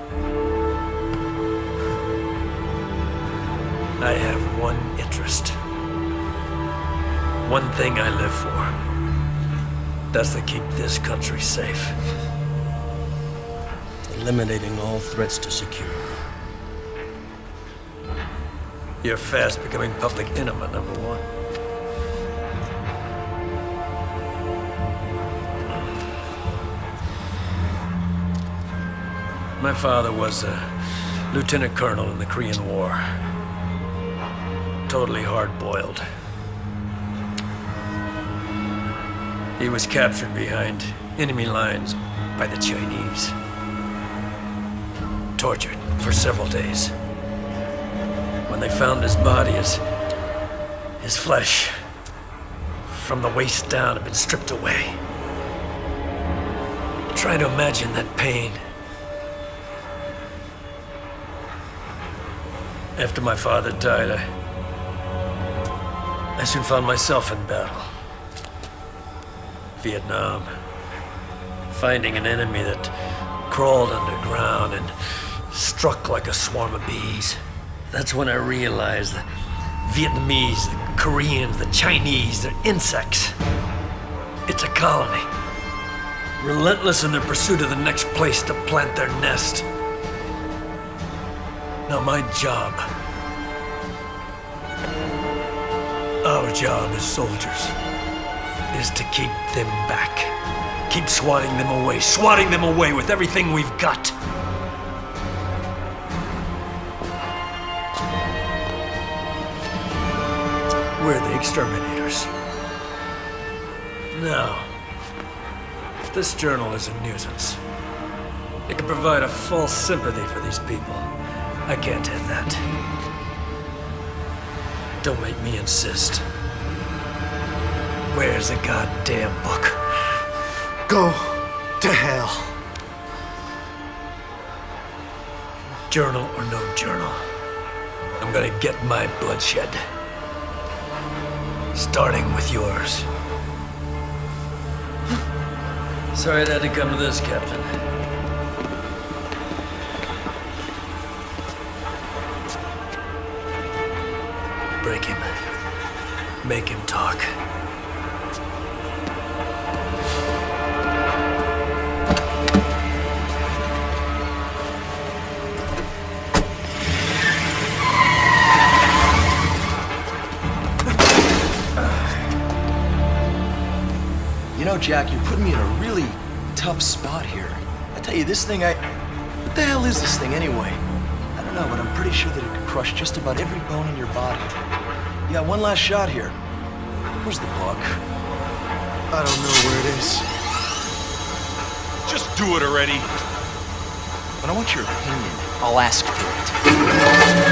I have one interest. One thing I live for. That's to keep this country safe. Eliminating all threats to security. You're fast becoming public enemy number one. My father was a lieutenant colonel in the Korean War. Totally hard-boiled. He was captured behind enemy lines by the Chinese. Tortured for several days. When they found his body, his flesh, from the waist down, had been stripped away. Try to imagine that pain. After my father died, I soon found myself in battle. Vietnam. Finding an enemy that crawled underground and struck like a swarm of bees. That's when I realized the Vietnamese, the Koreans, the Chinese, they're insects. It's a colony. Relentless in their pursuit of the next place to plant their nest. Now my job, our job as soldiers, is to keep them back. Keep swatting them away with everything we've got. We're the exterminators. Now, this journal is a nuisance. It can provide a false sympathy for these people. I can't have that. Don't make me insist. Where's the goddamn book? Go to hell. Journal or no journal, I'm gonna get my bloodshed. Starting with yours. Sorry it had to come to this, Captain. Break him. Make him talk. You know, Jack, you're putting me in a really tough spot here. I tell you, this thing, What the hell is this thing anyway? I don't know, but I'm pretty sure that it could crush just about every bone in your body. You got one last shot here. Where's the bug? I don't know where it is. Just do it already. When I want your opinion, I'll ask for it.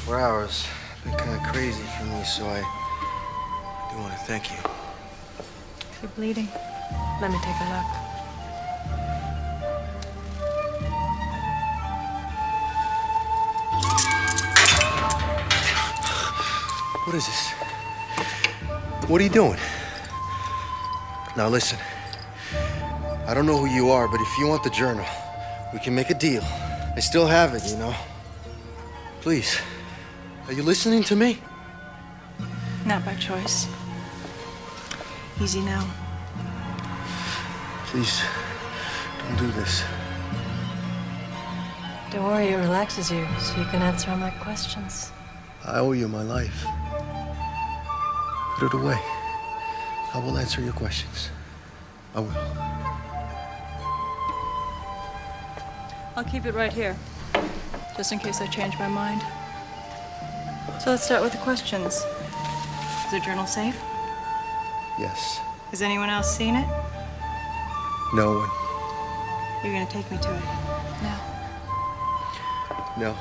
24 hours have been kind of crazy for me, so I do want to thank you. You're bleeding. Let me take a look. What is this? What are you doing? Now listen, I don't know who you are, but if you want the journal, we can make a deal. I still have it, you know. Please, are you listening to me? Not by choice. Easy now. Please, don't do this. Don't worry, it relaxes you, so you can answer all my questions. I owe you my life. Put it away. I will answer your questions. I will. I'll keep it right here, just in case I change my mind. So let's start with the questions. Is the journal safe? Yes. Has anyone else seen it? No one. You're gonna take me to it. Now. No,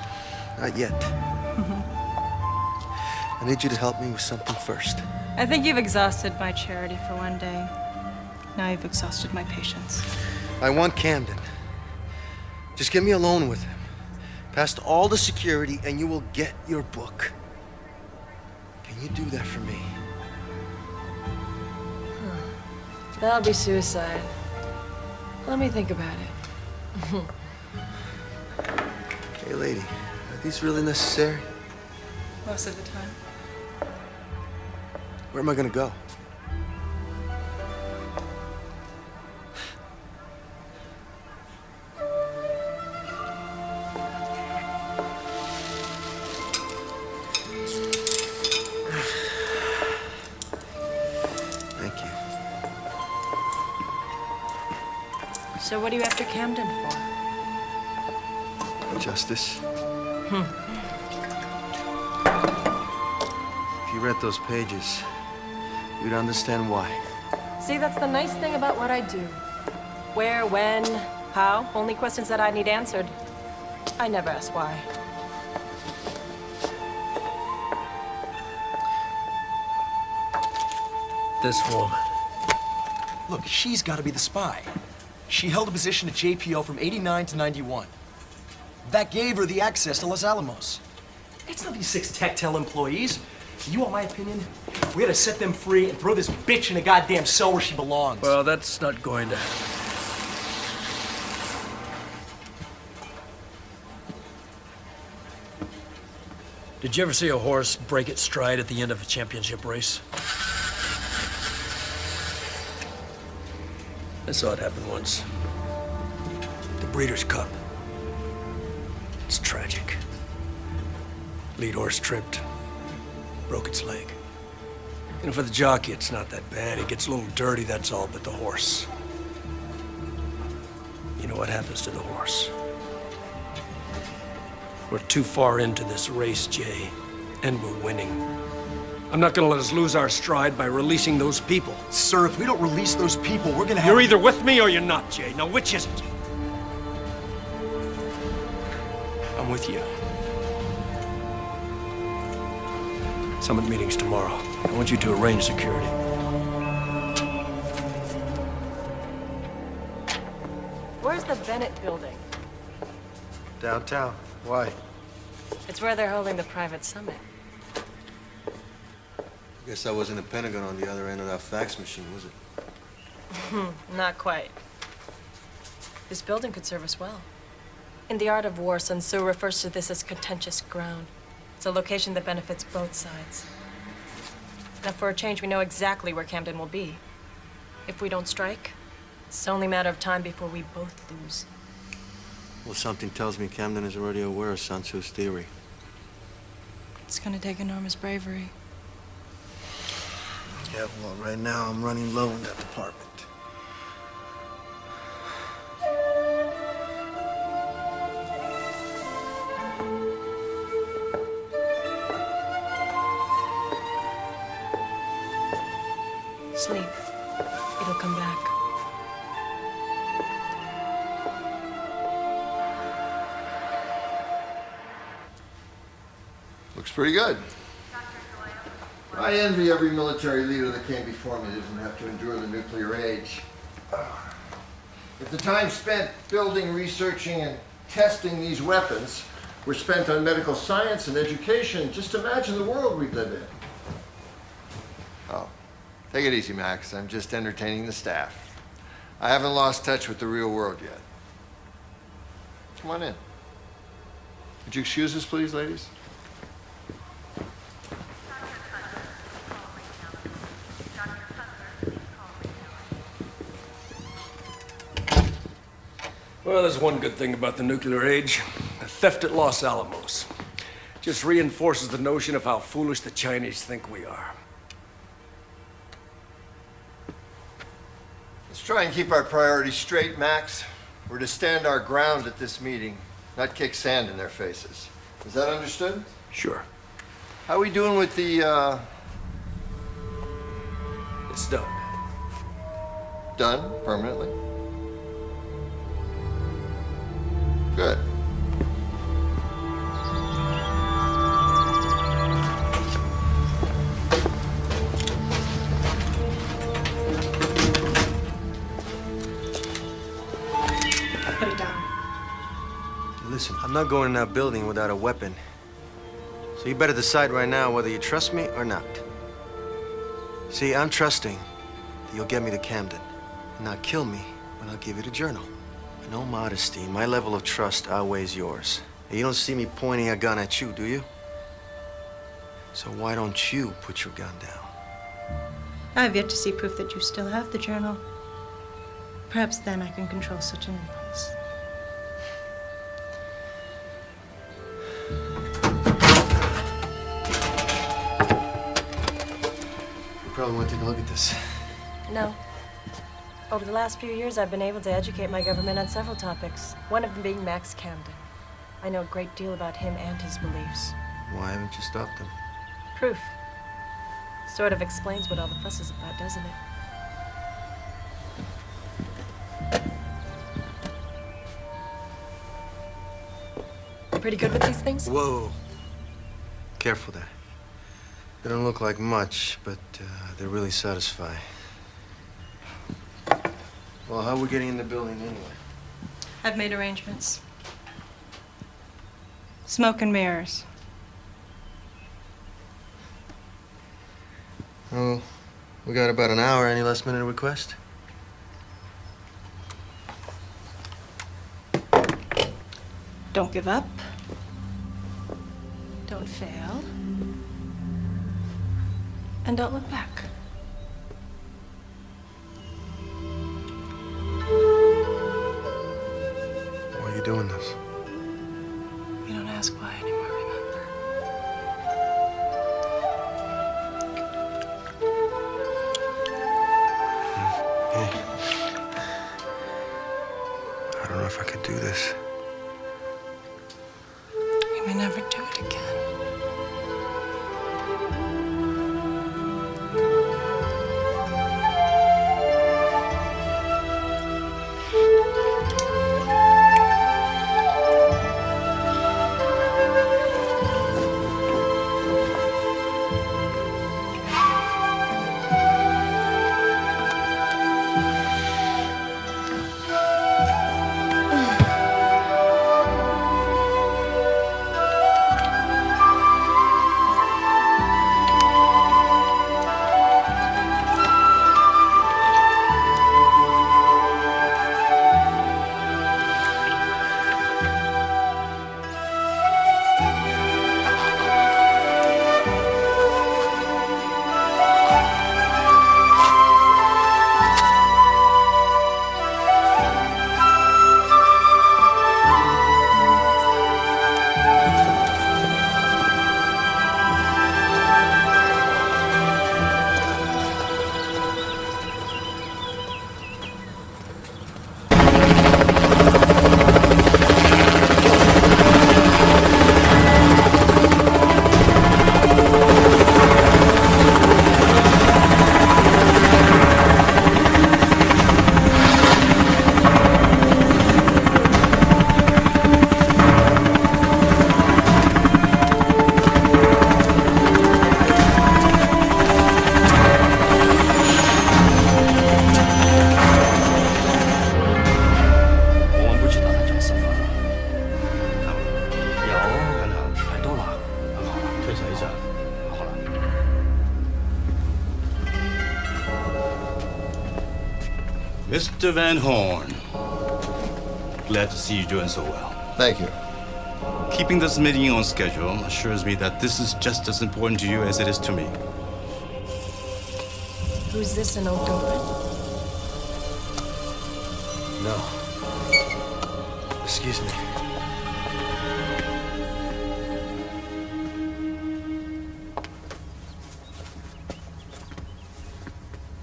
not yet. I need you to help me with something first. I think you've exhausted my charity for one day. Now you've exhausted my patience. I want Camden. Just get me alone with him. Past all the security, and you will get your book. Can you do that for me? That'll be suicide. Let me think about it. Hey, lady, are these really necessary? Most of the time. Where am I gonna go? Thank you. So what are you after Camden for? Justice. If you read those pages, you'd understand why. See, that's the nice thing about what I do. Where, when, how, only questions that I need answered. I never ask why. This woman. Look, she's got to be the spy. She held a position at JPO from 89 to 91. That gave her the access to Los Alamos. It's not these 6 Tectel employees. You want my opinion? We gotta set them free and throw this bitch in a goddamn cell where she belongs. Well, that's not going to happen. Did you ever see a horse break its stride at the end of a championship race? I saw it happen once. The Breeders' Cup. It's tragic. Lead horse tripped, broke its leg. You know, for the jockey, it's not that bad. It gets a little dirty, that's all, but the horse. You know what happens to the horse? We're too far into this race, Jay, and we're winning. I'm not gonna let us lose our stride by releasing those people. Sir, if we don't release those people, we're gonna have... You're either with me or you're not, Jay. Now, which is it? I'm with you. Summit meeting's tomorrow. I want you to arrange security. Where's the Bennett building? Downtown. Why? It's where they're holding the private summit. Guess that wasn't the Pentagon on the other end of that fax machine, was it? Not quite. This building could serve us well. In the art of war, Sun Tzu refers to this as contentious ground. It's a location that benefits both sides. Now, for a change, we know exactly where Camden will be. If we don't strike, it's only a matter of time before we both lose. Well, something tells me Camden is already aware of Sun Tzu's theory. It's gonna take enormous bravery. Yeah, well, right now I'm running low in that department. Sleep. It'll come back. Looks pretty good. I envy every military leader that came before me that doesn't have to endure the nuclear age. If the time spent building, researching, and testing these weapons were spent on medical science and education, just imagine the world we'd live in. Oh, take it easy, Max. I'm just entertaining the staff. I haven't lost touch with the real world yet. Come on in. Would you excuse us, please, ladies? Well, there's one good thing about the nuclear age. The theft at Los Alamos just reinforces the notion of how foolish the Chinese think we are. Let's try and keep our priorities straight, Max. We're to stand our ground at this meeting, not kick sand in their faces. Is that understood? Sure. How are we doing with the, It's done. Done? Permanently? Good. Put it down. Listen, I'm not going in that building without a weapon. So you better decide right now whether you trust me or not. See, I'm trusting that you'll get me to Camden and not kill me when I'll give you the journal. In all modesty, my level of trust outweighs yours. You don't see me pointing a gun at you, do you? So why don't you put your gun down? I have yet to see proof that you still have the journal. Perhaps then I can control such an impulse. You probably want to take a look at this. No. Over the last few years, I've been able to educate my government on several topics, one of them being Max Camden. I know a great deal about him and his beliefs. Why haven't you stopped him? Proof. Sort of explains what all the fuss is about, doesn't it? You pretty good with these things? Whoa. Careful there. They don't look like much, but they really satisfy. Well, how are we getting in the building anyway? I've made arrangements. Smoke and mirrors. Oh, we got about an hour. Any last minute request? Don't give up. Don't fail. And don't look back. Why are you doing this? You don't ask why anymore, remember? Hey. I don't know if I could do this. You may never do it again. Mr. Van Horn, glad to see you doing so well. Thank you. Keeping this meeting on schedule assures me that this is just as important to you as it is to me. Who's this, an old Doberman? No. Excuse me.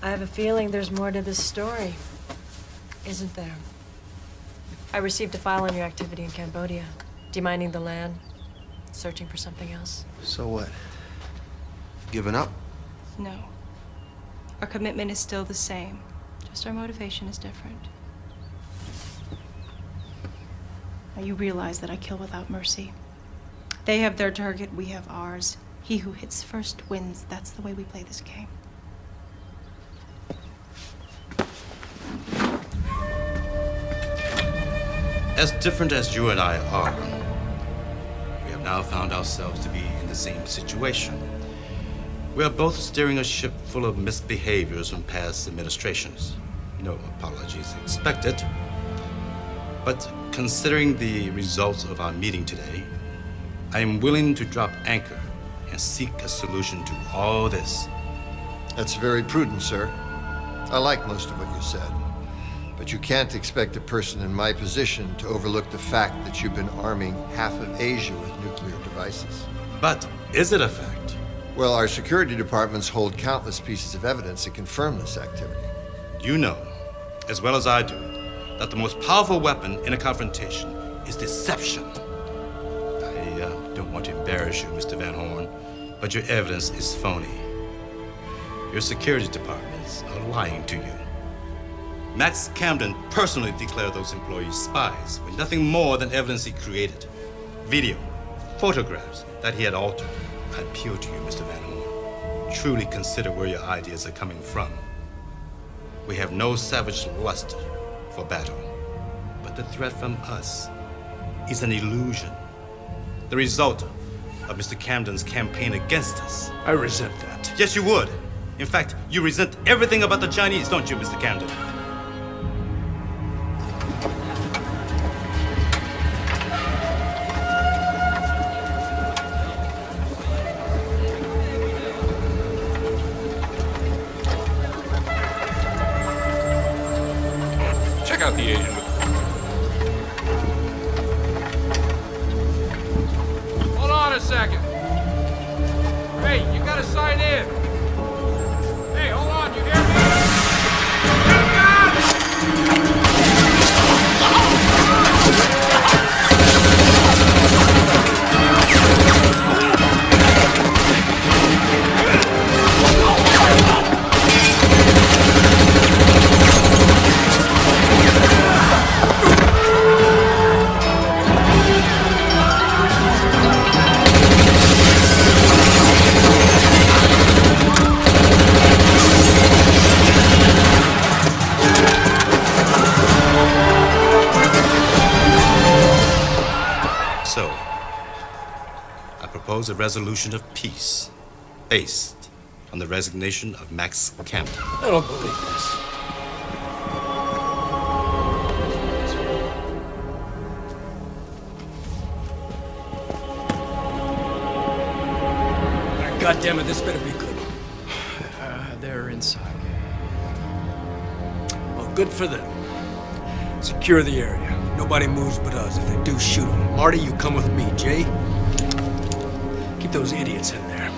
I have a feeling there's more to this story, isn't there? I received a file on your activity in Cambodia, demining the land, searching for something else. So what? Giving up? No. Our commitment is still the same. Just our motivation is different. Now you realize that I kill without mercy. They have their target, we have ours. He who hits first wins. That's the way we play this game. As different as you and I are, we have now found ourselves to be in the same situation. We are both steering a ship full of misbehaviors from past administrations. No apologies expected. But considering the results of our meeting today, I am willing to drop anchor and seek a solution to all this. That's very prudent, sir. I like most of what you said. But you can't expect a person in my position to overlook the fact that you've been arming half of Asia with nuclear devices. But is it a fact? Well, our security departments hold countless pieces of evidence that confirm this activity. You know, as well as I do, that the most powerful weapon in a confrontation is deception. I don't want to embarrass you, Mr. Van Horn, but your evidence is phony. Your security departments are lying to you. Max Camden personally declared those employees spies with nothing more than evidence he created. Video, photographs that he had altered. I appeal to you, Mr. Van Horn. Truly consider where your ideas are coming from. We have no savage lust for battle, but the threat from us is an illusion. The result of Mr. Camden's campaign against us. I resent that. Yes, you would. In fact, you resent everything about the Chinese, don't you, Mr. Camden? Check out the agent. Hold on a second. Hey, you gotta sign in. Hey, hold on, you hear me? A resolution of peace based on the resignation of Max Camden. I don't believe this. God damn it, this better be good. They're inside. Well, good for them. Secure the area. Nobody moves but us. If they do, shoot them. Marty, you come with me. Jay? Keep those idiots in there.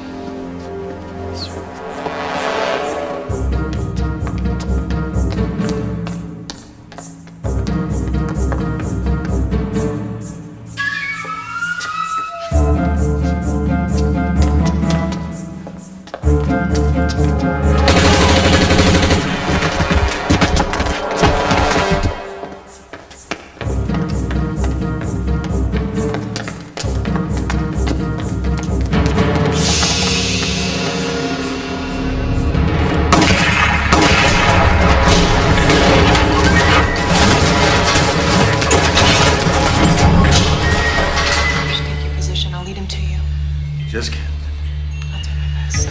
Just can't. I'll do my best.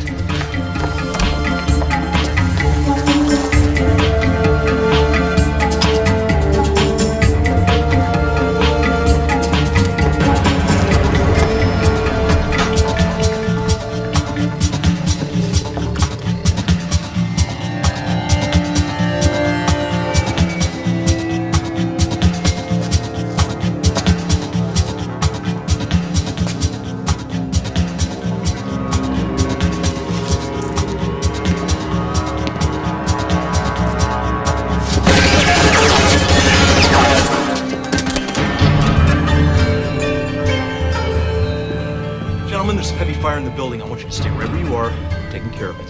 I want you to stay wherever you are, taking care of it.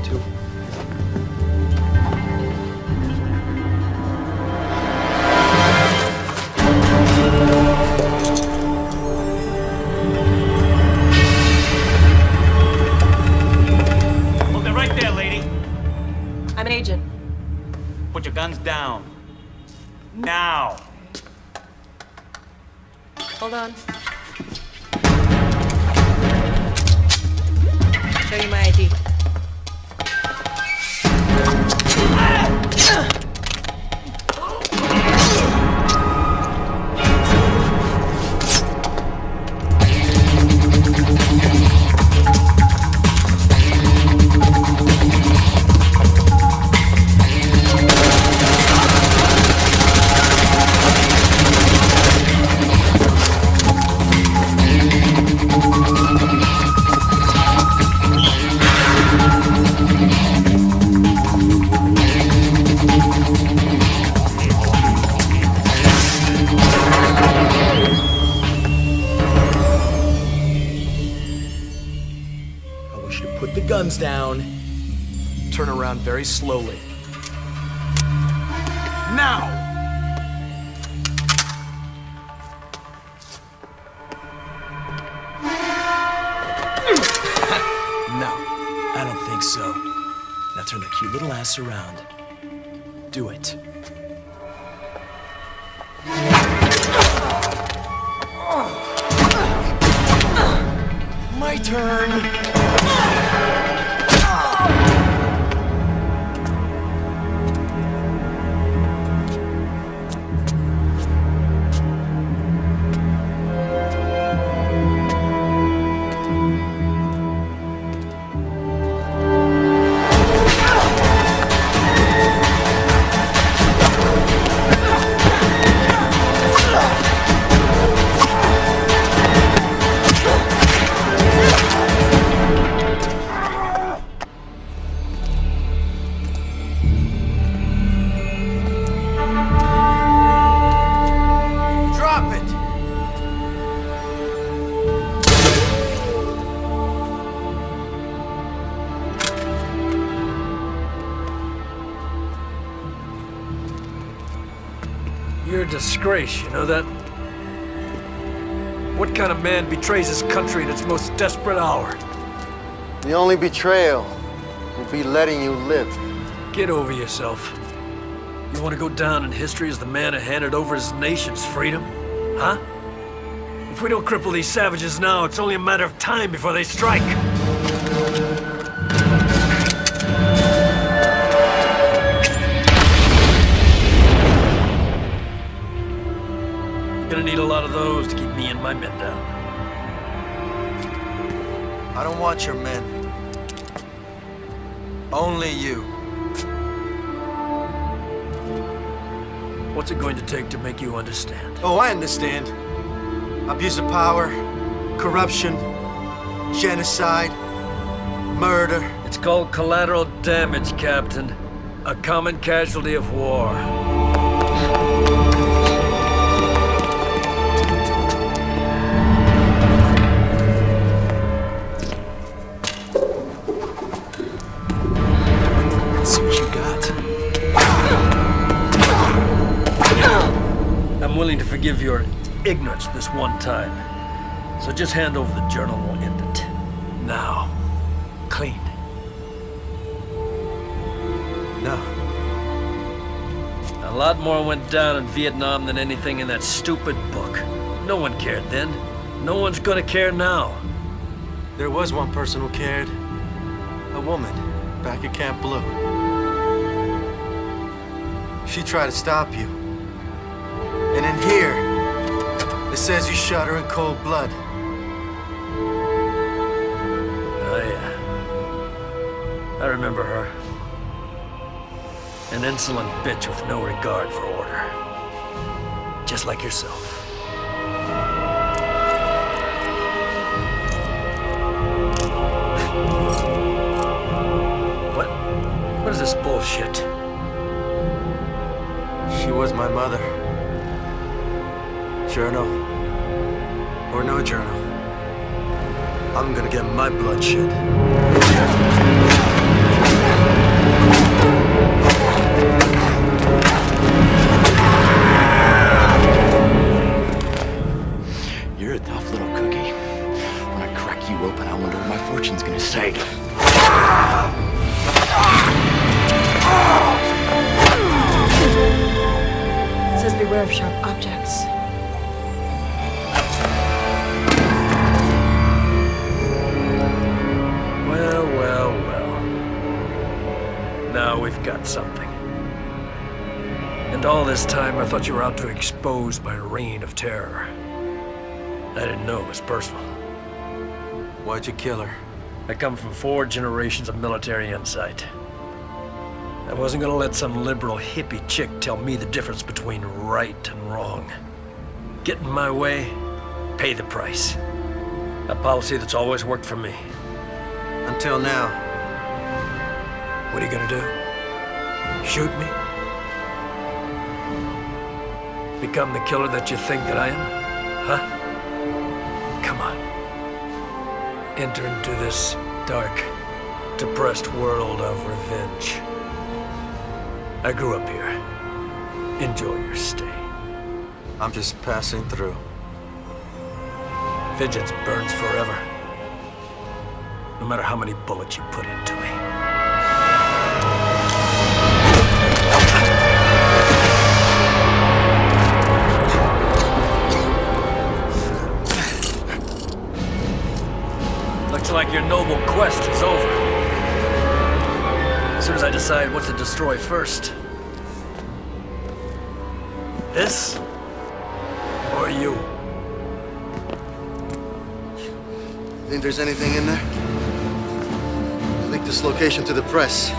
2. Hold it right there, lady. I'm an agent. Put your guns down. Now. Hold on. Show you my ID. Put the guns down. Turn around very slowly. Now! No, I don't think so. Now turn the cute little ass around. Do it. My turn. You're a disgrace, you know that? What kind of man betrays his country in its most desperate hour? The only betrayal will be letting you live. Get over yourself. You want to go down in history as the man who handed over his nation's freedom? Huh? If we don't cripple these savages now, it's only a matter of time before they strike. Gonna need a lot of those to keep me and my men down. I don't want your men. Only you. What's it going to take to make you understand? Oh, I understand. Abuse of power, corruption, genocide, murder. It's called collateral damage, Captain. A common casualty of war. Let's see what you got. I'm willing to forgive your ignorance this one time. So just hand over the journal and we'll end it. Now. Clean. No. A lot more went down in Vietnam than anything in that stupid book. No one cared then. No one's gonna care now. There was one person who cared. A woman back at Camp Blue. She tried to stop you. And in here, it says you shot her in cold blood. Oh, yeah. I remember her. An insolent bitch with no regard for order. Just like yourself. What is this bullshit? She was my mother. Journal or no journal, I'm gonna get my bloodshed. You're a tough little cookie. When I crack you open, I wonder what my fortune's gonna say. It says beware of sharp objects. Well, well, well. Now we've got something. And all this time, I thought you were out to expose my reign of terror. I didn't know it was personal. Why'd you kill her? I come from 4 generations of military insight. I wasn't gonna let some liberal hippie chick tell me the difference between right and wrong. Get in my way, pay the price. A policy that's always worked for me. Until now. What are you gonna do? Shoot me? Become the killer that you think that I am? Huh? Come on. Enter into this dark, depressed world of revenge. I grew up here. Enjoy your stay. I'm just passing through. Vengeance burns forever. No matter how many bullets you put into me. Looks like your noble quest is over. As soon as I decide what to destroy first. This or you? Think there's anything in there? Link this location to the press,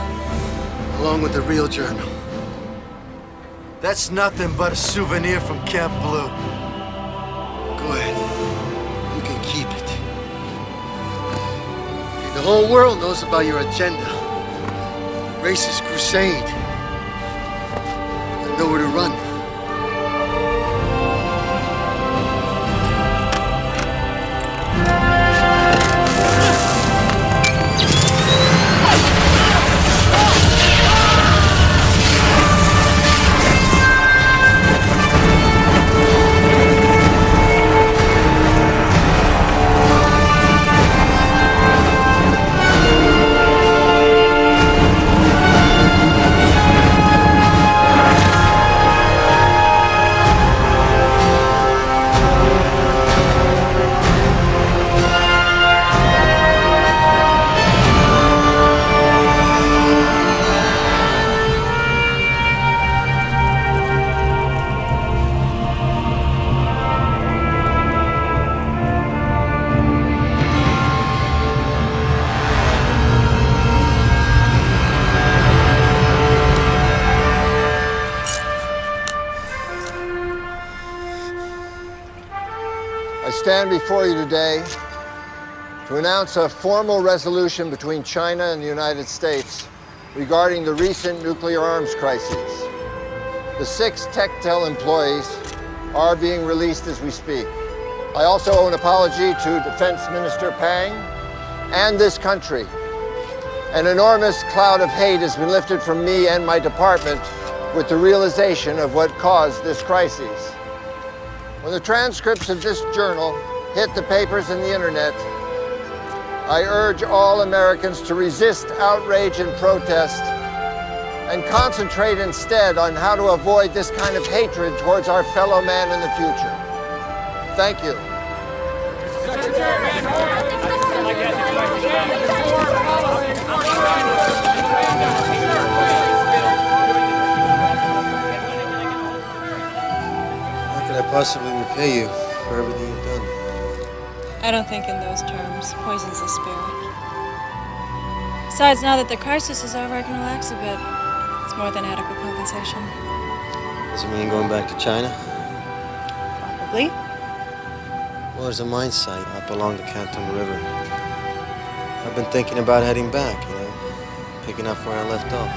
along with the real journal. That's nothing but a souvenir from Camp Blue. Go ahead. You can keep it. The whole world knows about your agenda. Racist crusade. There's nowhere to run. I stand before you today to announce a formal resolution between China and the United States regarding the recent nuclear arms crises. The 6 Techtel employees are being released as we speak. I also owe an apology to Defense Minister Pang and this country. An enormous cloud of hate has been lifted from me and my department with the realization of what caused this crisis. When the transcripts of this journal hit the papers and the internet, I urge all Americans to resist outrage and protest and concentrate instead on how to avoid this kind of hatred towards our fellow man in the future. Thank you. How could I possibly repay you for everything you've done? I don't think in those terms. Poison's the spirit. Besides, now that the crisis is over, I can relax a bit. It's more than adequate compensation. Does it mean going back to China? Probably. Well, there's a mine site up along the Canton River. I've been thinking about heading back, picking up where I left off.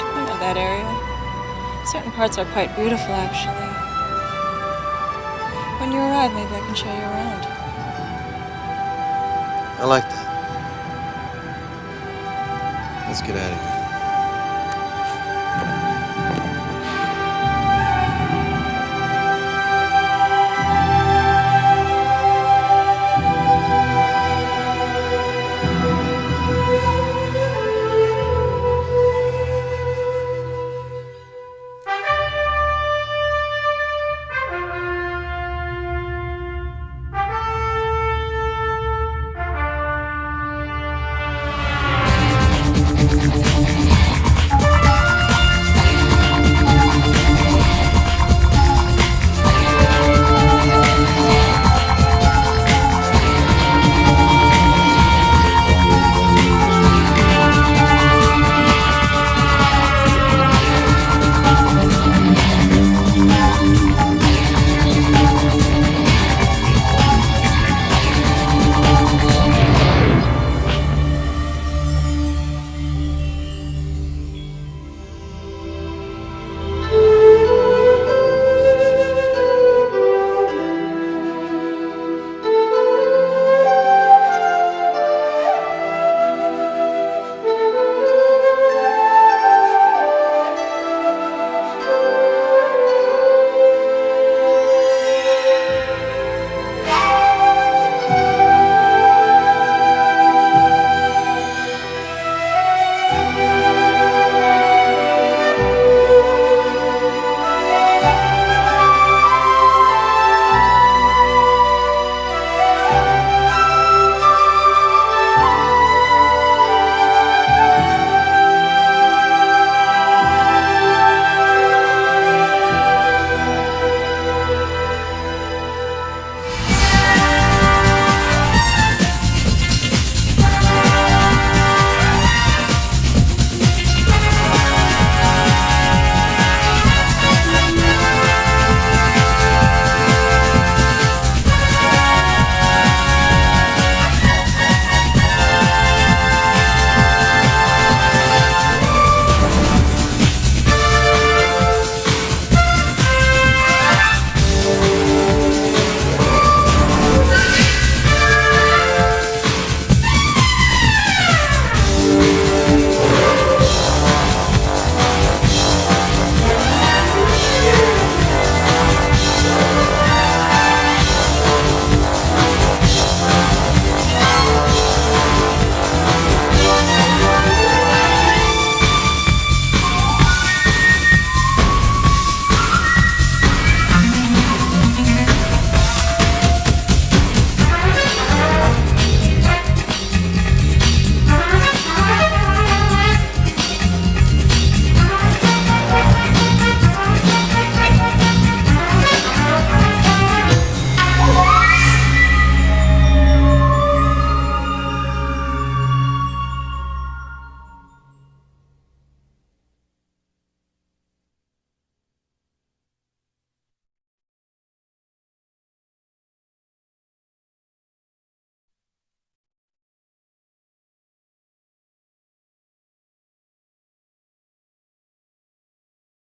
I know that area. Certain parts are quite beautiful, actually. When you arrive, maybe I can show you around. I like that. Let's get out of here.